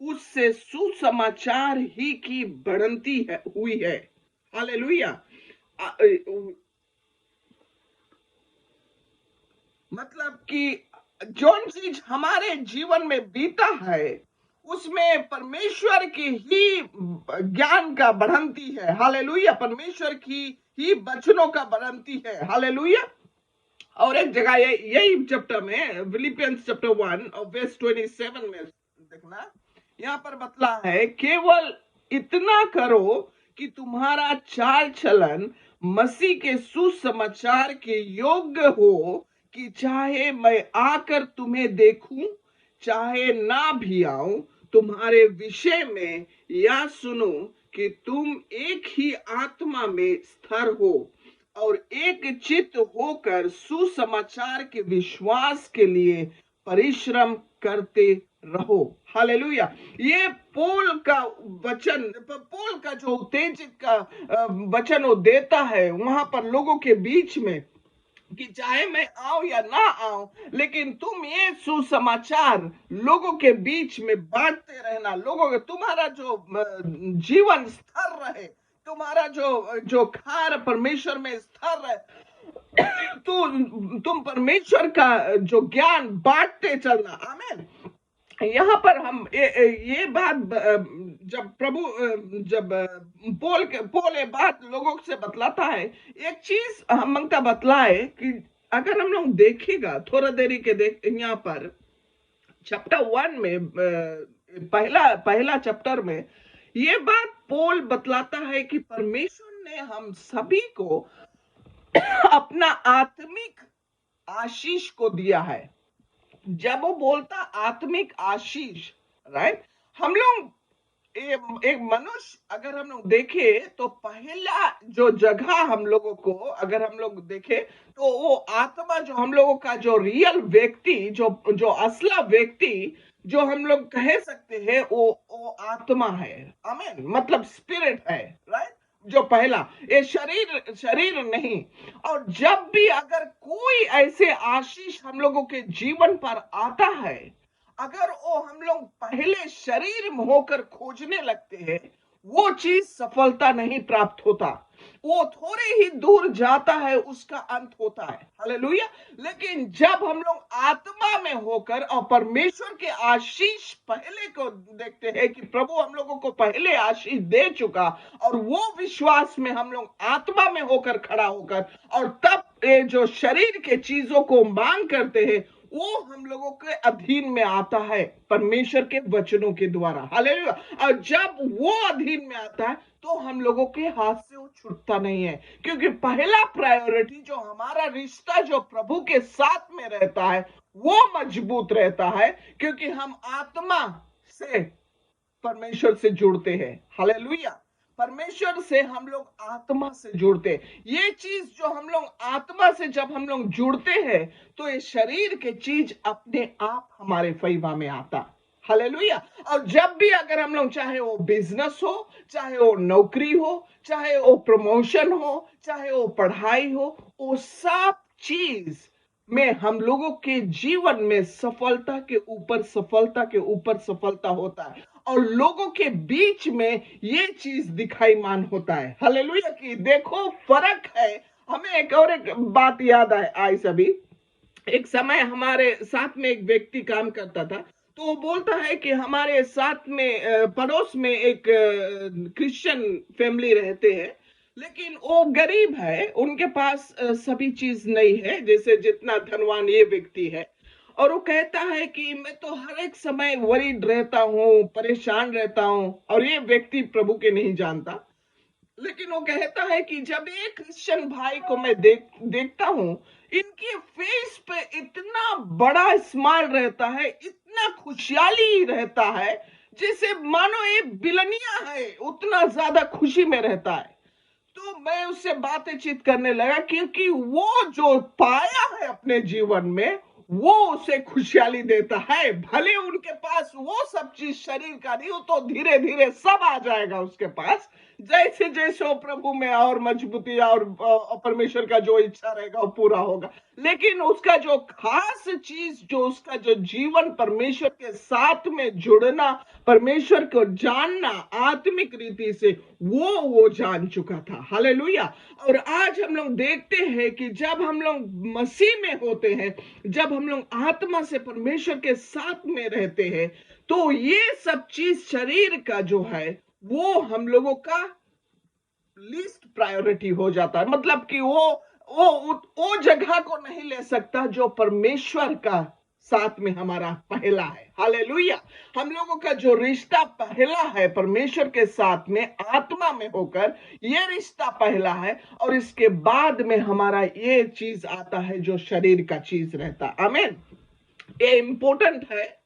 उससे सुसमाचार ही की बढ़ंती हुई है। हालेलुया। मतलब कि जो चीज हमारे जीवन में बीता है उसमें परमेश्वर की ही ज्ञान का बढ़ंती है। हालेलुया। परमेश्वर की ही वचनों का बढ़ंती है। हालेलुया। और एक जगह यही चैप्टर में, फिलिपियंस चैप्टर 1 और वर्स 27 में देखना, यहाँ पर बतला है, केवल इतना करो कि तुम्हारा चाल चलन मसीह के सुसमाचार के योग्य हो, कि चाहे मैं आकर तुम्हें देखूं चाहे ना भी आऊं, तुम्हारे विषय में या सुनो कि तुम एक ही आत्मा में स्थिर हो और एक चित्त होकर सुसमाचार के विश्वास के लिए परिश्रम करते रहो। हालेलुया। ये पौल का वचन, पौल का जो उत्तेजित का वचन वो देता है वहां पर लोगों के बीच में, कि चाहे मैं आऊं या ना आऊं, लेकिन तुम ये सुसमाचार लोगों के बीच में बांटते रहना, लोगों के, तुम्हारा जो जीवन स्थिर रहे, तुम्हारा जो जो खार परमेश्वर में स्थिर रहे, तुम परमेश्वर का जो ज्ञान बांटते चलना। आमीन। यहाँ पर हम ये बात जब प्रभु जब पोल ये बात लोगों से बतलाता है, एक चीज हम मंगता बतलाए कि अगर हम लोग देखेगा थोड़ा देरी के देख यहाँ पर चैप्टर 1 में पहला पहला चैप्टर में ये बात पोल बतलाता है कि परमेश्वर ने हम सभी को अपना आत्मिक आशीष को दिया है। जब वो बोलता आत्मिक आशीष, राइट, हम लोग एक मनुष्य अगर हम लोग देखे तो पहला जो जगह हम लोगों को अगर हम लोग देखे तो वो आत्मा, जो हम लोगों का जो रियल व्यक्ति, जो जो असला व्यक्ति जो हम लोग कह सकते हैं वो आत्मा है। आमीन। मतलब स्पिरिट है, राइट, जो पहला, ये शरीर शरीर नहीं। और जब भी अगर कोई ऐसे आशीष हम लोगों के जीवन पर आता है, अगर वो हम लोग पहले शरीर में होकर खोजने लगते हैं, वो चीज सफलता नहीं प्राप्त होता, वो थोड़े ही दूर जाता है, उसका अंत होता है। हालेलुया। लेकिन जब हम लोग आत्मा में होकर और परमेश्वर के आशीष पहले को देखते हैं कि प्रभु हम लोगों को पहले आशीष दे चुका, और वो विश्वास में हम लोग आत्मा में होकर खड़ा होकर और तब ये जो शरीर के चीजों को मांग करते हैं, वो हम लोगों के अधीन में आता है परमेश्वर के वचनों के द्वारा। हालेलुया। और जब वो अधीन में आता है तो हम लोगों के हाथ से वो छूटता नहीं है, क्योंकि पहला प्रायोरिटी जो हमारा रिश्ता जो प्रभु के साथ में रहता है वो मजबूत रहता है, क्योंकि हम आत्मा से परमेश्वर से जुड़ते हैं। हालेलुया। परमेश्वर से हम लोग आत्मा से जुड़ते, ये चीज जो हम लोग आत्मा से जब हम लोग जुड़ते हैं तो ये शरीर के चीज अपने आप हमारे फेवर में आता। हालेलुया। और जब भी अगर हम लोग, चाहे वो बिजनेस हो, चाहे वो नौकरी हो, चाहे वो प्रमोशन हो, चाहे वो पढ़ाई हो, वो सब चीज में हम लोगों के जीवन में सफलता के ऊपर सफलता के ऊपर सफलता होता है, और लोगों के बीच में ये चीज दिखाई मान होता है। हालेलुया। कि देखो फर्क है। हमें एक और एक बात याद आई सभी, एक समय हमारे साथ में एक व्यक्ति काम करता था, तो वो बोलता है कि हमारे साथ में पड़ोस में एक क्रिश्चियन फैमिली रहते हैं, लेकिन वो गरीब है, उनके पास सभी चीज नहीं है जैसे जितना धनवान ये व्यक्ति है। और वो कहता है कि मैं तो हर एक समय वरीड रहता हूँ, परेशान रहता हूँ, और ये व्यक्ति प्रभु के नहीं जानता। लेकिन वो कहता है कि जब एक क्रिश्चियन भाई को मैं देखता हूँ, इनके फेस पे इतना बड़ा स्माइल रहता है, इतना खुशहाली रहता है, जैसे मानो ये बिलनिया है, उतना ज्यादा खुशी में रहता है। तो मैं उससे बातचीत करने लगा, क्योंकि वो जो पाया है अपने जीवन में वो उसे खुशहाली देता है। भले उनके पास वो सब चीज शरीर का नहीं हो, तो धीरे धीरे सब आ जाएगा उसके पास, जैसे जैसे वो प्रभु में और मजबूती और परमेश्वर का जो इच्छा रहेगा वो पूरा होगा। लेकिन उसका जो खास चीज, जो उसका जो जीवन परमेश्वर के साथ में जुड़ना, परमेश्वर को जानना आत्मिक रीति से, वो जान चुका था। हालेलुया। और आज हम लोग देखते हैं कि जब हम लोग मसीह में होते हैं, जब हम लोग आत्मा से परमेश्वर के साथ में रहते हैं, तो ये सब चीज शरीर का जो है वो हम लोगों का लीस्ट प्रायोरिटी हो जाता है। मतलब कि वो जगह को नहीं ले सकता जो परमेश्वर का साथ में हमारा पहला है। हालेलुया। हम लोगों का जो रिश्ता पहला है परमेश्वर के साथ में आत्मा में होकर, ये रिश्ता पहला है, और इसके बाद में हमारा ये चीज आता है जो शरीर का चीज रहता। आमीन। ये इंपॉर्टेंट है।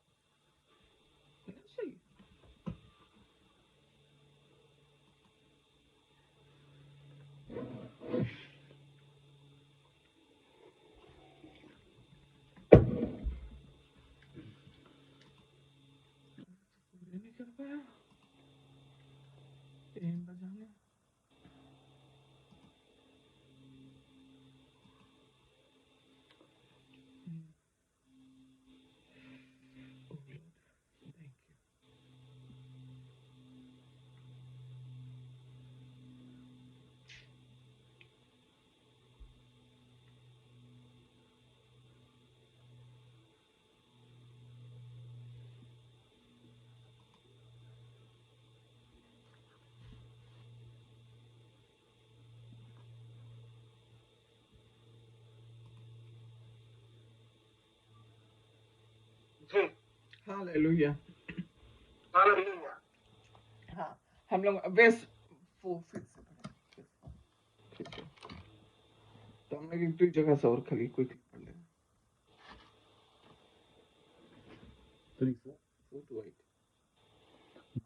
नहीं कर पाया बजाने। हालेलुया। हालेलुया। हाँ, हम लोग वेस फिर से ठीक है। तो हम लोग एक दो जगह से और खाली कोई क्लिक कर लेंगे। 4 to 8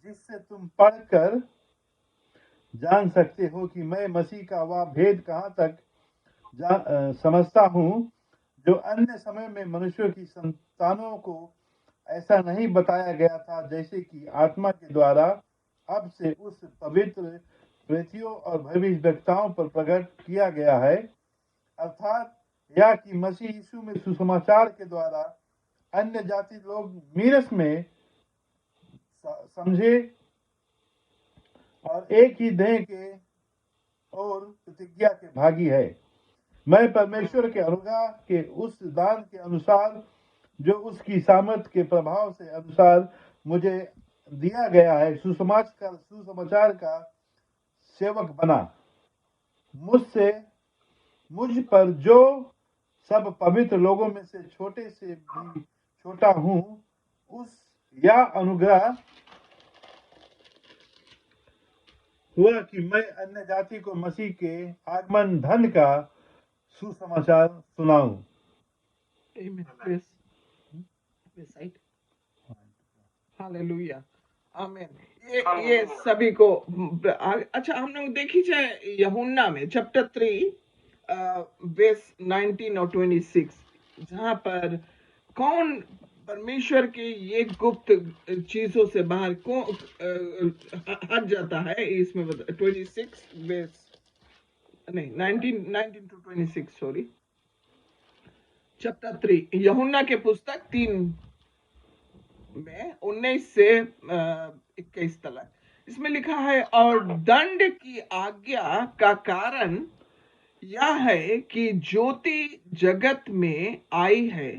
जिससे तुम पढ़कर जान सकते हो कि मैं मसीह का वह भेद कहाँ तक समझता हूँ जो अन्य समय में मनुष्यों की संतानों को ऐसा नहीं बताया गया था, जैसे कि आत्मा के द्वारा अब से उस पवित्र प्रेतियों और भविष्यवक्ताओं पर प्रकट किया गया है, अर्थात यह कि मसीह यीशु में सुसमाचार के द्वारा अन्य जाति लोग मीरस में समझे और एक ही देह के और प्रतिज्ञा के भागी है। मैं परमेश्वर के अनुग्रह के उस दान के अनुसार जो उसकी सामर्थ्य के प्रभाव से अनुसार मुझे दिया गया है, सुसमाचार का सेवक बना। मुझ पर जो सब पवित्र लोगों में से छोटे से भी छोटा हूँ, उस यह अनुग्रह हुआ कि मैं अन्य जाति को मसीह के आगमन धन का सुसमाचार सुनाऊं। हालेलुया, आमीन। ये सभी को अच्छा, हम लोग देखी जाए यूहन्ना में चैप्टर 3 वर्स 19 और 26, जहां पर कौन परमेश्वर के ये गुप्त चीजों से बाहर हट जाता है, इसमें 26 वर्स नहीं 19 to 26 सॉरी, चैप्टर 3 यूहन्ना के पुस्तक 3 में 19 से 21 तक इसमें लिखा है, और दंड की आज्ञा का कारण यह है कि ज्योति जगत में आई है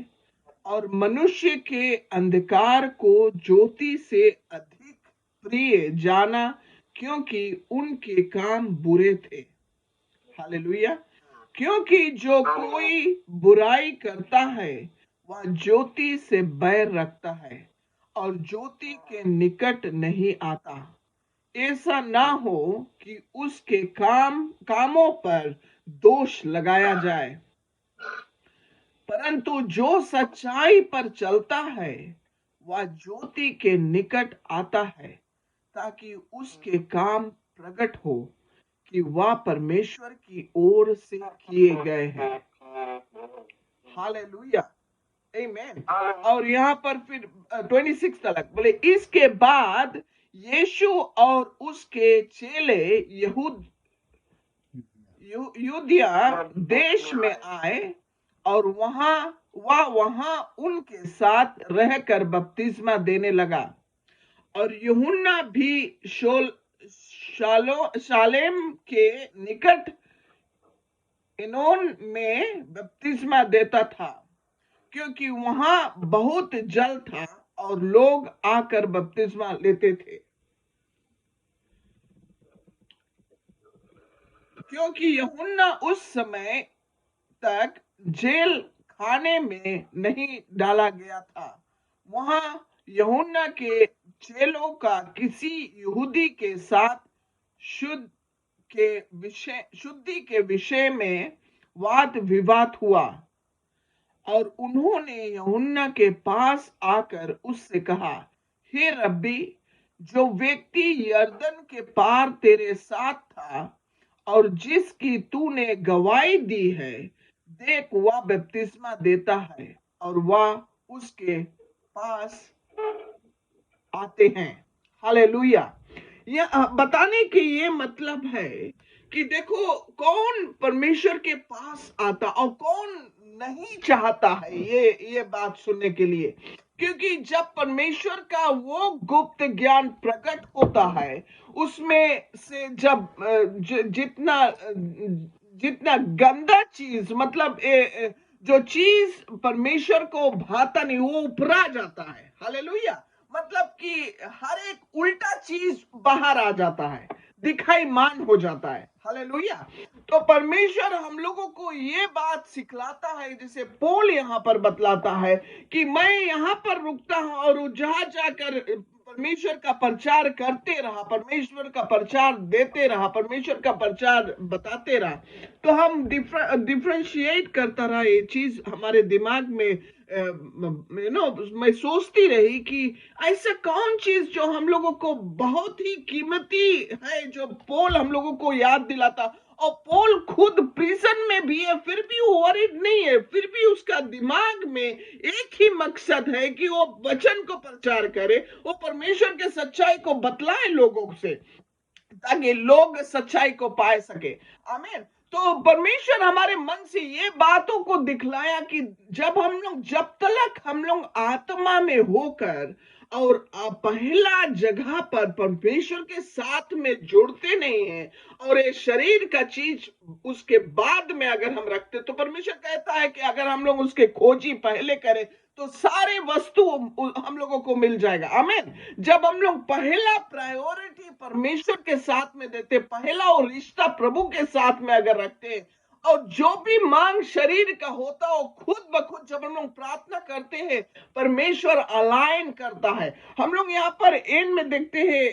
और मनुष्य के अंधकार को ज्योति से अधिक प्रिय जाना, क्योंकि उनके काम बुरे थे। हालेलुया। क्योंकि जो कोई बुराई करता है वह ज्योति से बैर रखता है और ज्योति के निकट नहीं आता, ऐसा ना हो कि उसके कामों पर दोष लगाया जाए। परंतु जो सच्चाई पर चलता है वह ज्योति के निकट आता है, ताकि उसके काम प्रकट हो कि वह परमेश्वर की ओर से किए गए हैं। हालेलुया, आमीन। और यहाँ पर फिर 26 तक बोले, इसके बाद यीशु और उसके चेले यहूदिया देश में आए और वहां उनके साथ रहकर बपतिस्मा देने लगा। और यूहन्ना भी शालेम के निकट एनोन में बपतिस्मा देता था, क्योंकि वहां बहुत जल था और लोग आकर बपतिस्मा लेते थे। क्योंकि यूहन्ना उस समय तक जेल खाने में नहीं डाला गया था, वहां यूहन्ना के चेलों का किसी यहूदी के साथ शुद्धि के विषय में वाद विवाद हुआ, और उन्होंने यूहन्ना के पास आकर उससे कहा, हे रब्बी, जो व्यक्ति यरदन के पार तेरे साथ था और जिसकी तूने गवाही दी है, देख वह बपतिस्मा देता है और वह उसके पास आते हैं। हालेलुया। यह बताने के ये मतलब है कि देखो, कौन परमेश्वर के पास आता और कौन नहीं चाहता है ये बात सुनने के लिए। क्योंकि जब परमेश्वर का वो गुप्त ज्ञान प्रकट होता है, उसमें से जब जितना गंदा चीज, मतलब जो चीज परमेश्वर को भाता नहीं, वो उपरा जाता है। हालेलुया। मतलब कि हर एक उल्टा चीज बाहर आ जाता है। दिखाईमान हो जाता है। हालेलुया। तो परमेश्वर हम लोगों को ये बात सिखलाता है, जैसे पौल यहाँ पर बतलाता है कि मैं यहाँ पर रुकता हूं और जहां जाकर परमेश्वर का प्रचार करते रहा, परमेश्वर का प्रचार देते रहा, परमेश्वर का प्रचार बताते रहा। तो हम डिफ्रेंशिएट करता रहा, ये चीज हमारे दिमाग में मैं सोचती रही कि ऐसा कौन चीज जो हम लोगों को बहुत ही कीमती है, जो पौल हम लोगों को याद दिलाता। और पौल खुद प्रिजन में भी है, फिर भी वो वरीड नहीं है, फिर भी उसका दिमाग में एक ही मकसद है कि वो वचन को प्रचार करे, वो परमेश्वर के सच्चाई को बतलाए लोगों से, ताकि लोग सच्चाई को पाए सके। आमीन। तो परमेश्वर हमारे मन से ये बातों को दिखलाया कि जब तक हम लोग आत्मा में होकर और पहला जगह पर परमेश्वर के साथ में जुड़ते नहीं है, और ये शरीर का चीज उसके बाद में अगर हम रखते, तो परमेश्वर कहता है कि अगर हम लोग उसके खोजी पहले करें तो सारे वस्तु हम लोगों को मिल जाएगा। आमीन। जब हम लोग पहला प्रायोरिटी परमेश्वर के साथ में देते, पहला और रिश्ता प्रभु के साथ में अगर रखते, और जो भी मांग शरीर का होता हो खुद ब खुद जब हम लोग प्रार्थना करते हैं, परमेश्वर अलाइन करता है। हम लोग यहाँ पर एंड में देखते हैं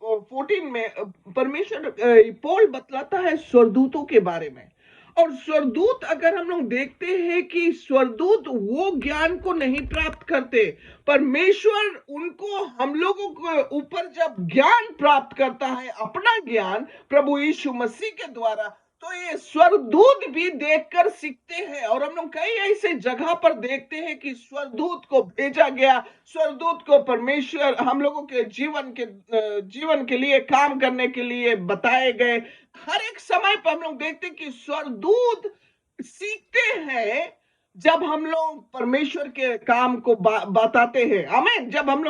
14 में परमेश्वर पौल बतलाता है स्वर्गदूतों के बारे में। और स्वर्गदूत अगर हम लोग देखते हैं कि स्वर्गदूत वो ज्ञान को नहीं प्राप्त करते, परमेश्वर उनको हम लोगों के ऊपर जब ज्ञान प्राप्त करता है, अपना ज्ञान प्रभु यीशु मसीह के द्वारा, तो ये स्वर्गदूत भी देखकर सीखते हैं। और हम लोग कई ऐसे जगह पर देखते हैं कि स्वर्गदूत को भेजा गया, स्वर्गदूत को परमेश्वर हम लोगों के जीवन के लिए काम करने के लिए बताए गए। हर एक समय पर हम लोग देखते हैं कि स्वर्गदूत सीखते हैं जब हम लोग परमेश्वर के काम को बताते हैं। आमीन। जब हम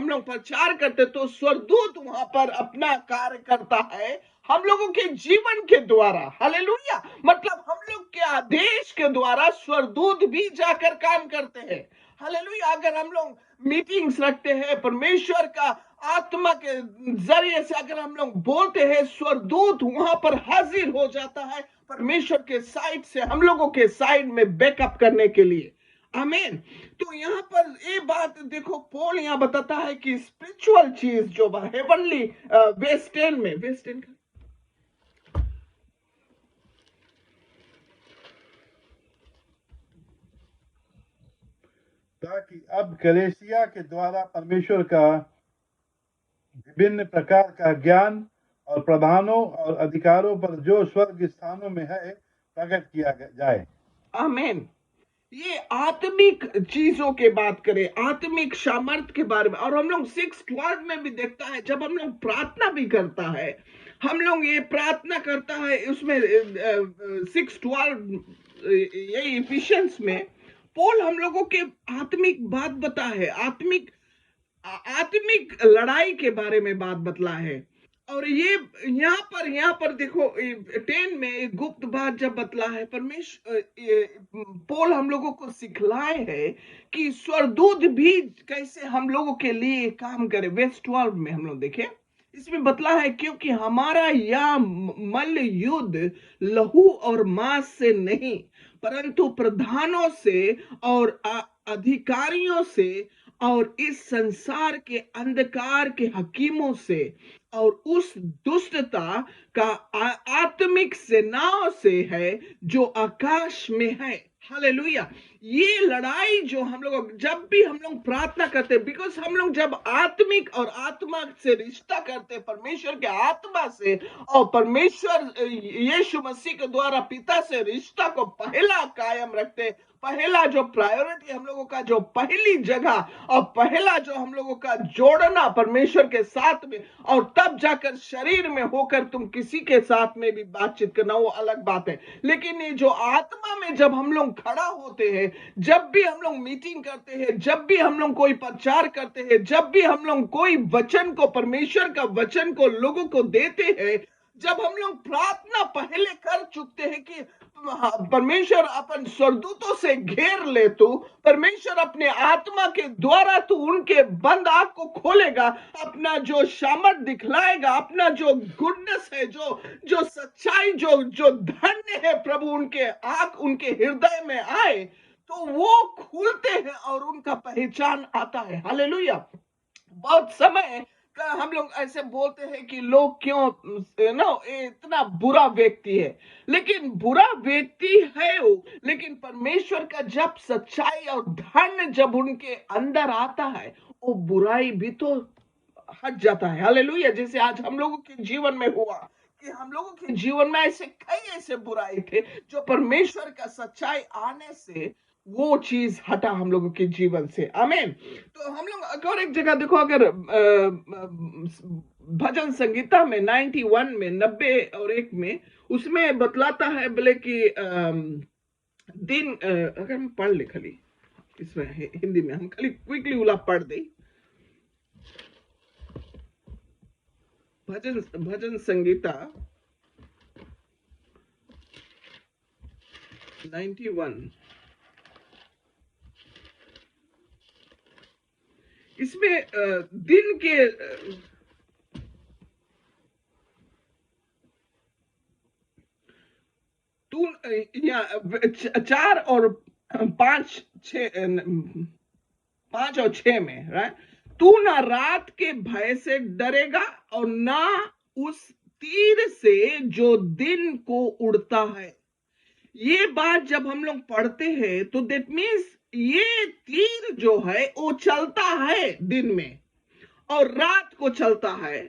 लोग प्रचार करते तो स्वर्गदूत वहां पर अपना कार्य करता है हम लोगों के जीवन के द्वारा। हालेलुया। मतलब हम लोग के आदेश के द्वारा स्वर्गदूत भी जाकर काम करते हैं। हालेलुया। अगर हम लोग मीटिंग्स रखते हैं, परमेश्वर का आत्मा के जरिए से अगर हम लोग बोलते हैं, स्वर्गदूत वहां पर हाजिर हो जाता है परमेश्वर के साइड से हम लोगों के साइड में बैकअप करने के लिए। आमीन। तो यहाँ पर ये बात देखो, पौल यहाँ बताता है कि स्पिरिचुअल चीज जो हेवनली वेस्ट ताकि अब कलीसिया के द्वारा परमेश्वर का विभिन्न प्रकार का ज्ञान और प्रधानों और अधिकारों पर जो स्वर्ग स्थानों में है प्रकट किया जाए। आमीन। ये आत्मिक चीजों के बात करें, आत्मिक सामर्थ के बारे में। और हम लोग 6:12 में भी देखता है, जब हम लोग प्रार्थना भी करता है, हम लोग ये प्रार्थना करता है उसमें 6:12 ये इफिशियंस में पौल हम लोगों के आत्मिक बात बता है, आत्मिक लड़ाई के बारे में बात बतला है। और ये यहाँ पर देखो 10 में एक गुप्त बात जब बतला है, परमेश्वर पौल हम लोगों को सिखलाए है कि स्वर्गदूत भी कैसे हम लोगों के लिए काम करे। वर्स 12 में हम लोग देखें, इसमें बतला है, क्योंकि हमारा यह मल्ल युद्ध लहू और मांस से नहीं, परंतु प्रधानों से और अधिकारियों से और इस संसार के अंधकार के हकीमों से और उस दुष्टता का आत्मिक सेनाओं से है जो आकाश में है। हालेलुया। ये लड़ाई जो हम लोग जब भी हम लोग प्रार्थना करते, बिकॉज हम लोग जब आत्मिक और आत्मा से रिश्ता करते, परमेश्वर के आत्मा से और परमेश्वर यीशु मसीह के द्वारा पिता से रिश्ता को पहला कायम रखते, पहला जो प्रायोरिटी हम लोगों का, जो पहली जगह और पहला जो हम लोगों का जोड़ना परमेश्वर के साथ में, और तब जाकर शरीर में होकर तुम किसी के साथ में भी बातचीत करना, वो अलग बात है। लेकिन ये जो आत्मा में जब हम लोग खड़ा होते हैं, जब भी हम लोग मीटिंग करते हैं, जब भी हम लोग कोई प्रचार करते हैं, जब भी हम लोग कोई वचन को, परमेश्वर का वचन को लोगों को देते हैं, जब हम लोग प्रार्थना पहले कर चुकते हैं कि परमेश्वर अपन स्वर्गदूतों से घेर ले, तू परमेश्वर अपने आत्मा के द्वारा तू उनके बंद आंख को खोलेगा, अपना जो सामर्थ दिखलाएगा, अपना जो गुडनेस है, जो जो सच्चाई, जो जो धन्य है प्रभु, उनके आंख उनके हृदय में आए तो वो खुलते हैं और उनका पहचान आता है। हालेलुया। बहुत समय का हम लोग ऐसे बोलते हैं कि लोग क्यों ना इतना बुरा व्यक्ति है, लेकिन बुरा व्यक्ति है वो, लेकिन परमेश्वर का जब सच्चाई और धन जब उनके अंदर आता है, वो बुराई भी तो हट जाता है। हालेलुया। जैसे आज हम लोगों के जीवन में हुआ कि हम लोगों के जीवन में ऐसे कई ऐसे बुराई थे जो परमेश्वर का सच्चाई आने से वो चीज हटा हम लोगों के जीवन से। आमीन। तो हम लोग और एक जगह देखो, अगर भजन संगीता में 91 में 90 और 1 में उसमें बतलाता है बोले कि दिन अगर हम पढ़ ले खाली इसमें हिंदी में हम खाली क्विकली उला पढ़ दे। भजन संगीता 91 इसमें दिन के तू या 4 और 5 और 6 में, राइट, तू ना रात के भय से डरेगा और ना उस तीर से जो दिन को उड़ता है। ये बात जब हम लोग पढ़ते हैं तो दैट मीन्स ये तीर जो है वो चलता है दिन में और रात को चलता है,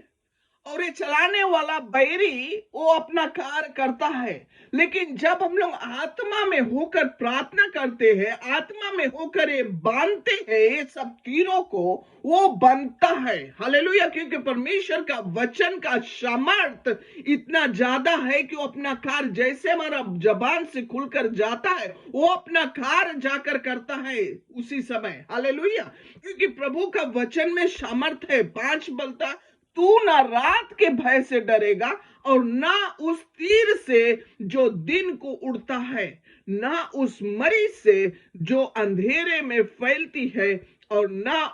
और ये चलाने वाला बैरी वो अपना कार्य करता है। लेकिन जब हम लोग आत्मा में होकर प्रार्थना करते हैं, आत्मा में होकर ये बांधते हैं ये सब तीरों को, वो बनता है। हालेलुया। क्योंकि परमेश्वर का वचन का सामर्थ इतना ज्यादा है कि वो अपना कार्य जैसे हमारा जबान से खुलकर जाता है, वो अपना कार्य जाकर करता है उसी समय। हालेलुया। क्योंकि प्रभु का वचन में सामर्थ है। 5 बोलता, तू ना रात के भय से डरेगा और ना उस तीर से जो दिन को उड़ता है, ना उस मरी से जो अंधेरे में फैलती है, और ना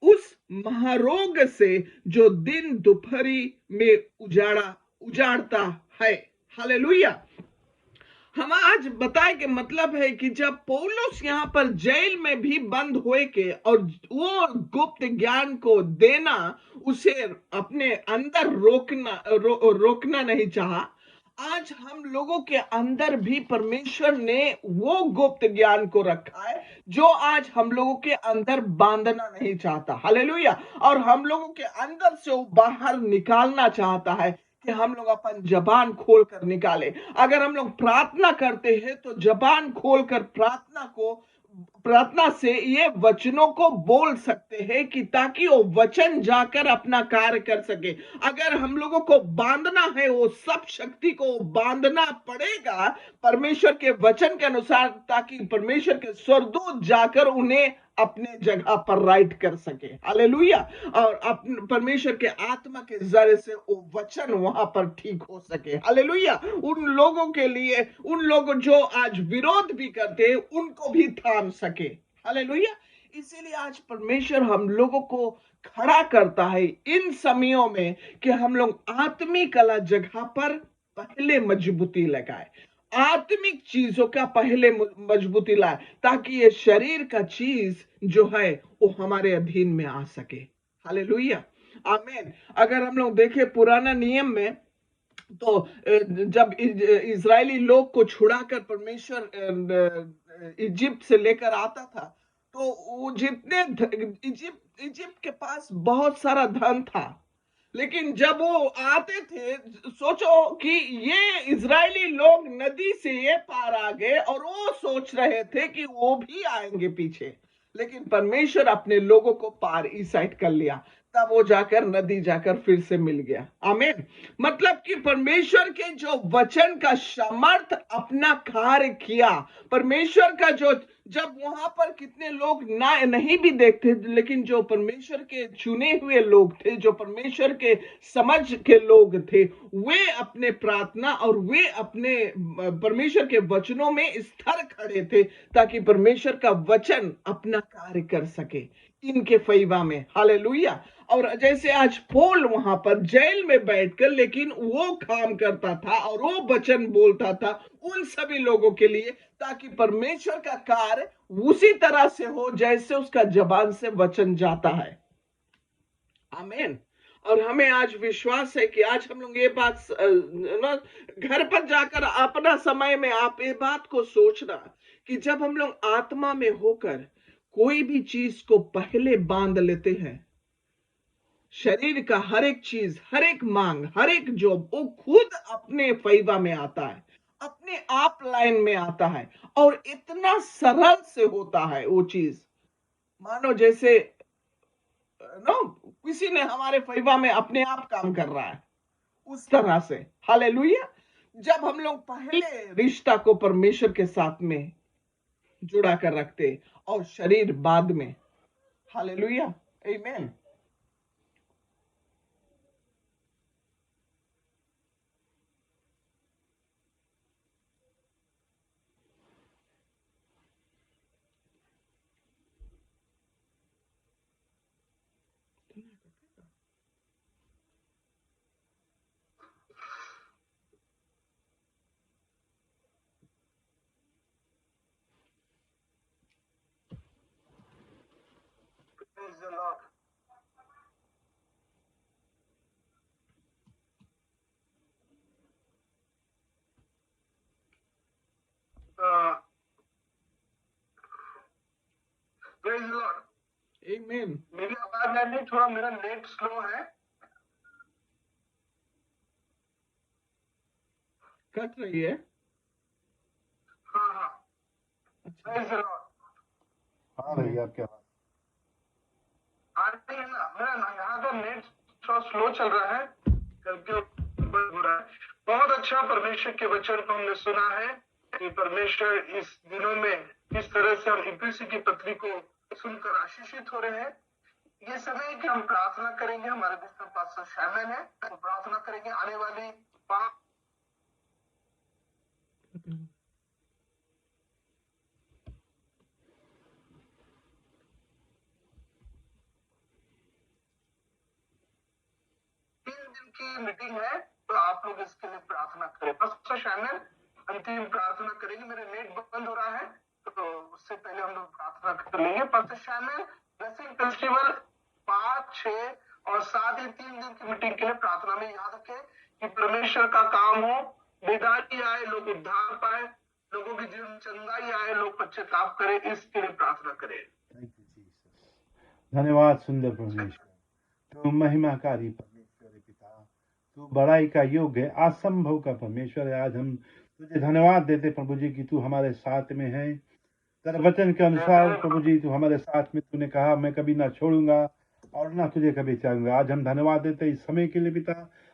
उस महारोग से जो दिन दोपहरी में उजाड़ता है। हालेलुया। हम आज बताए के मतलब है कि जब पौलुस यहाँ पर जेल में भी बंद हुए के और वो गुप्त ज्ञान को देना, उसे अपने अंदर रोकना नहीं चाहा। आज हम लोगों के अंदर भी परमेश्वर ने वो गुप्त ज्ञान को रखा है जो आज हम लोगों के अंदर बांधना नहीं चाहता। हालेलुया। और हम लोगों के अंदर से वो बाहर निकालना चाहता है कि हम लोग अपन जबान खोल कर निकाले। अगर हम लोग प्रार्थना करते हैं तो जबान खोलकर प्रार्थना से ये वचनों को बोल सकते हैं कि ताकि वो वचन जाकर अपना कार्य कर सके। अगर हम लोगों को बांधना है, वो सब शक्ति को बांधना पड़ेगा परमेश्वर के वचन के अनुसार, ताकि परमेश्वर के स्वर्गदूत जाकर उन्हें अपने जगह पर राइट कर सके। हालेलुया। और परमेश्वर के आत्मा के जरिए से वो वचन वहां पर ठीक हो सके। हालेलुया। उन लोगों के लिए, उन लोगों जो आज विरोध भी करते हैं, उनको भी थाम सके। हालेलुया। इसीलिए आज परमेश्वर हम लोगों को खड़ा करता है इन समयों में कि हम लोग आत्मिक कला जगह पर पहले मजबूती लगाए, आत्मिक चीजों का पहले मजबूती लाए, ताकि ये शरीर का चीज जो है वो हमारे अधीन में आ सके। हालेलुया। आमीन। अगर हम लोग देखें पुराना नियम में, तो जब इजरायली लोग को छुड़ाकर परमेश्वर इजिप्ट से लेकर आता था, तो वो जितने इजिप्ट के पास बहुत सारा धन था, लेकिन जब वो आते थे, सोचो कि ये इजरायली लोग नदी से ये पार आ गए और वो सोच रहे थे कि वो भी आएंगे पीछे, लेकिन परमेश्वर अपने लोगों को पार इस साइड कर लिया, तब वो जाकर नदी जाकर फिर से मिल गया। आमीन। मतलब कि परमेश्वर के जो वचन का सामर्थ अपना कार्य किया। परमेश्वर का जो, जब वहां पर कितने लोग ना नहीं भी देखते, लेकिन जो परमेश्वर के चुने हुए लोग थे, जो परमेश्वर के समझ के लोग थे, वे अपने प्रार्थना और वे अपने परमेश्वर के वचनों में स्थिर खड़े थे, ताकि परमेश्वर का वचन अपना कार्य कर सके इनके फैवा में। हालेलुया। और जैसे आज पौल वहां पर जेल में बैठकर, लेकिन वो काम करता था और वो वचन बोलता था उन सभी लोगों के लिए, ताकि परमेश्वर का कार्य उसी तरह से हो जैसे उसका जबान से वचन जाता है। आमीन। और हमें आज विश्वास है कि आज हम लोग ये बात ना, घर पर जाकर अपना समय में आप ये बात को सोचना कि जब हम लोग आत्मा में होकर कोई भी चीज को पहले बांध लेते हैं, शरीर का हर एक चीज, हर एक मांग, हर एक जॉब, वो खुद अपने फैवा में आता है, अपने आप लाइन में आता है, और इतना सरल से होता है वो चीज, मानो जैसे नो किसी ने हमारे फैवा में अपने आप काम कर रहा है, उस तरह से। हालेलुया। जब हम लोग पहले रिश्ता को परमेश्वर के साथ में जुड़ा कर रखते और शरीर बाद में। हालेलुया। आमीन। Praise the Lord. Praise the Lord. आमीन। मेरी आवाज आ रही, थोड़ा मेरा नेट स्लो है। कट रही है। हाँ हाँ। अच्छा। Praise the Lord. हाँ भैया, आप क्या बात? आ रही है ना? मेरा यहाँ का नेट थोड़ा स्लो चल रहा है, करके बंद हो रहा है। बहुत अच्छा परमेश्वर के वचन को हमने सुना है कि परमेश्वर इस दिनों में किस तरह से हम इफिसी की पत्री को सुनकर आशीषित हो रहे हैं। ये समय है कि हम प्रार्थना करेंगे। हमारे बीच में पास्टर शैमन है, तो प्रार्थना करेंगे आने वाली 5 दिन की मीटिंग है, तो आप लोग इसके लिए प्रार्थना करें। पास्टर शैमन अंतिम प्रार्थना करेंगे। मेरे नेट बंद हो रहा है, तो उससे पहले हम लोग प्रार्थना कर लेंगे। पास्टर शैमन ब्लेसिंग फेस्टिवल 5, 6 और 7 ही 3 दिन की मीटिंग के लिए प्रार्थना में याद रखें कि परमेश्वर का काम हो, बेदारी आए, लोग उद्धार पाए, लोगों के जीवन में चंगाई आए, लोग पश्चाताप करें, इसके लिए प्रार्थना करें। Thank you Jesus. धन्यवाद सुंदर परमेश्वर, तू महिमाकारी परमेश्वर है पिता, तू बड़ाई का योग्य है, असंभव का परमेश्वर है। आज हम तुझे धन्यवाद देते प्रभु जी कि तू हमारे साथ में है। तेरे वचन के अनुसार प्रभु जी तू हमारे साथ में, तूने कहा मैं कभी ना छोड़ूंगा और ना तुझे कभी छोड़ूंगा। आज हम धन्यवाद देते इस समय के लिए पिता।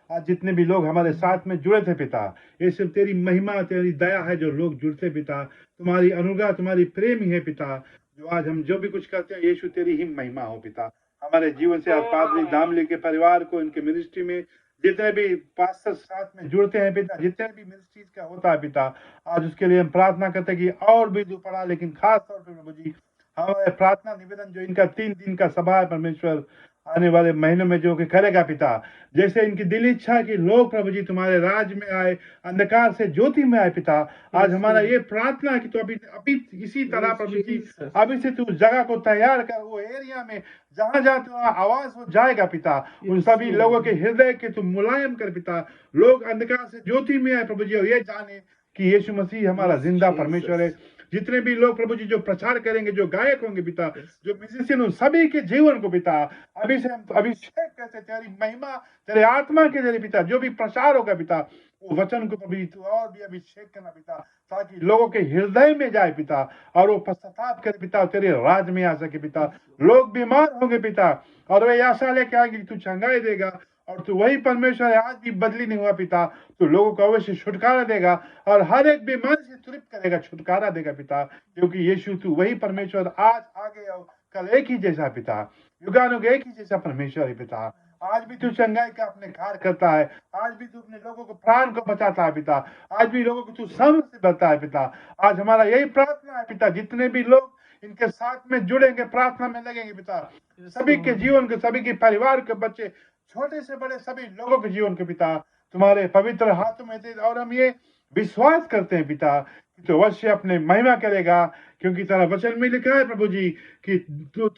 आज जितने भी लोग हमारे साथ में जुड़े थे पिता, ये सिर्फ तेरी महिमा तेरी दया है जो लोग जुड़ते पिता, तुम्हारी अनुग्रह तुम्हारी प्रेम ही है पिता। जो आज हम जो भी कुछ करते हैं यीशु तेरी ही महिमा हो पिता। हमारे जीवन से आज पादरी दामली के परिवार को, इनके मिनिस्ट्री में जितने भी पास्टर साथ में जुड़ते हैं पिता, जितने भी मिनिस्ट्रीज का होता है पिता, आज उसके लिए हम प्रार्थना करते हैं कि और भी जो पड़ा, लेकिन खास तौर पर प्रभु जी हमारे प्रार्थना निवेदन जो इनका 3 दिन का सभा है परमेश्वर, आने वाले महीनों में जो कि करेगा पिता, जैसे इनकी दिल इच्छा कि लोग प्रभु जी तुम्हारे राज में आए, अंधकार से ज्योति में आए पिता। आज हमारा ये प्रार्थना है कि तो अभी अभी इसी तरह प्रभु जी अभी से तू जगह को तैयार कर, वो एरिया में जहां जहां तुम्हारा आवाज हो जाएगा पिता, उन सभी लोगों के हृदय के तुम मुलायम कर पिता। लोग अंधकार से ज्योति में आए प्रभु जी और ये जाने कि यीशु मसीह हमारा जिंदा परमेश्वर है। जितने भी लोग प्रभु जी जो प्रचार करेंगे, जो गायक होंगे पिता, जो म्यूजिशियन हो, सभी के जीवन को पिता अभी से हम अभिषेक करते, तेरी महिमा, तेरे आत्मा के जरिए पिता, जो भी प्रचार होगा पिता, वो वचन को प्रभु जी तू और भी अभिषेक करना पिता, ताकि लोगों के हृदय में जाए पिता, और वो पश्चाताप करे पिता, तेरे राज में आ सके पिता। लोग बीमार होंगे पिता, और वे आशा लेके आएंगे कि तू चंगाई देगा, और तू वही परमेश्वर है, आज भी बदली नहीं हुआ पिता। तू लोगों को अवश्य छुटकारा देगा, और हर एक बीमारी से तुरंत करेगा, छुटकारा देगा पिता, क्योंकि यीशु तू वही परमेश्वर आज, आगे और कल एक ही जैसा पिता, युगानुग एक ही जैसा परमेश्वर है पिता। आज भी तू चंगाई का अपने कार्य करता है, आज भी तू अपने लोगों को प्राण को बचाता है पिता, आज भी लोगों को तू समझ से बचाता है पिता। आज हमारा यही प्रार्थना है पिता, जितने भी लोग इनके साथ में जुड़ेंगे, प्रार्थना में लगेंगे पिता, सभी के जीवन के, सभी के परिवार के बच्चे, छोटे से बड़े सभी लोगों के जीवन के पिता तुम्हारे पवित्र हाथों में दे, और हम ये विश्वास करते हैं पिता कि तू अवश्य अपने महिमा करेगा, क्योंकि तेरा वचन में लिखा है प्रभु जी कि तू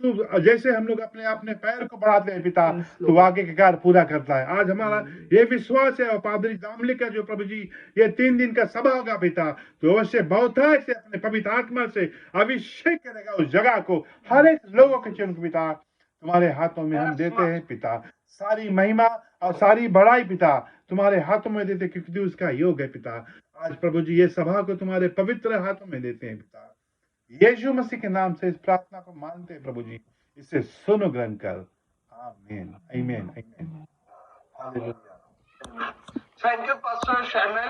जैसे हम लोग अपने अपने पैर को बढ़ाते हैं पिता, तू आगे के कार्य पूरा करता है। आज हमारा ये विश्वास है, और पादरी दामले का जो प्रभु जी ये 3 दिन का सभा होगा पिता, तो अवश्य बहुतायत से अपने पवित्र आत्मा से अभिषेक करेगा उस जगह को, हर एक लोगों के जीवन को पिता तुम्हारे हाथों में हम देते हैं पिता। सारी महिमा और सारी बड़ाई पिता तुम्हारे हाथों में देते, क्योंकि तू उसका योग है पिता। आज प्रभु जी ये सभा को तुम्हारे पवित्र हाथों में देते हैं पिता, यीशु मसीह के नाम से इस प्रार्थना को मानते हैं प्रभु जी, इसे सुनो ग्रहण कर, आमीन, आमीन, आमीन, hallelujah. Thank you, Pastor Shamil.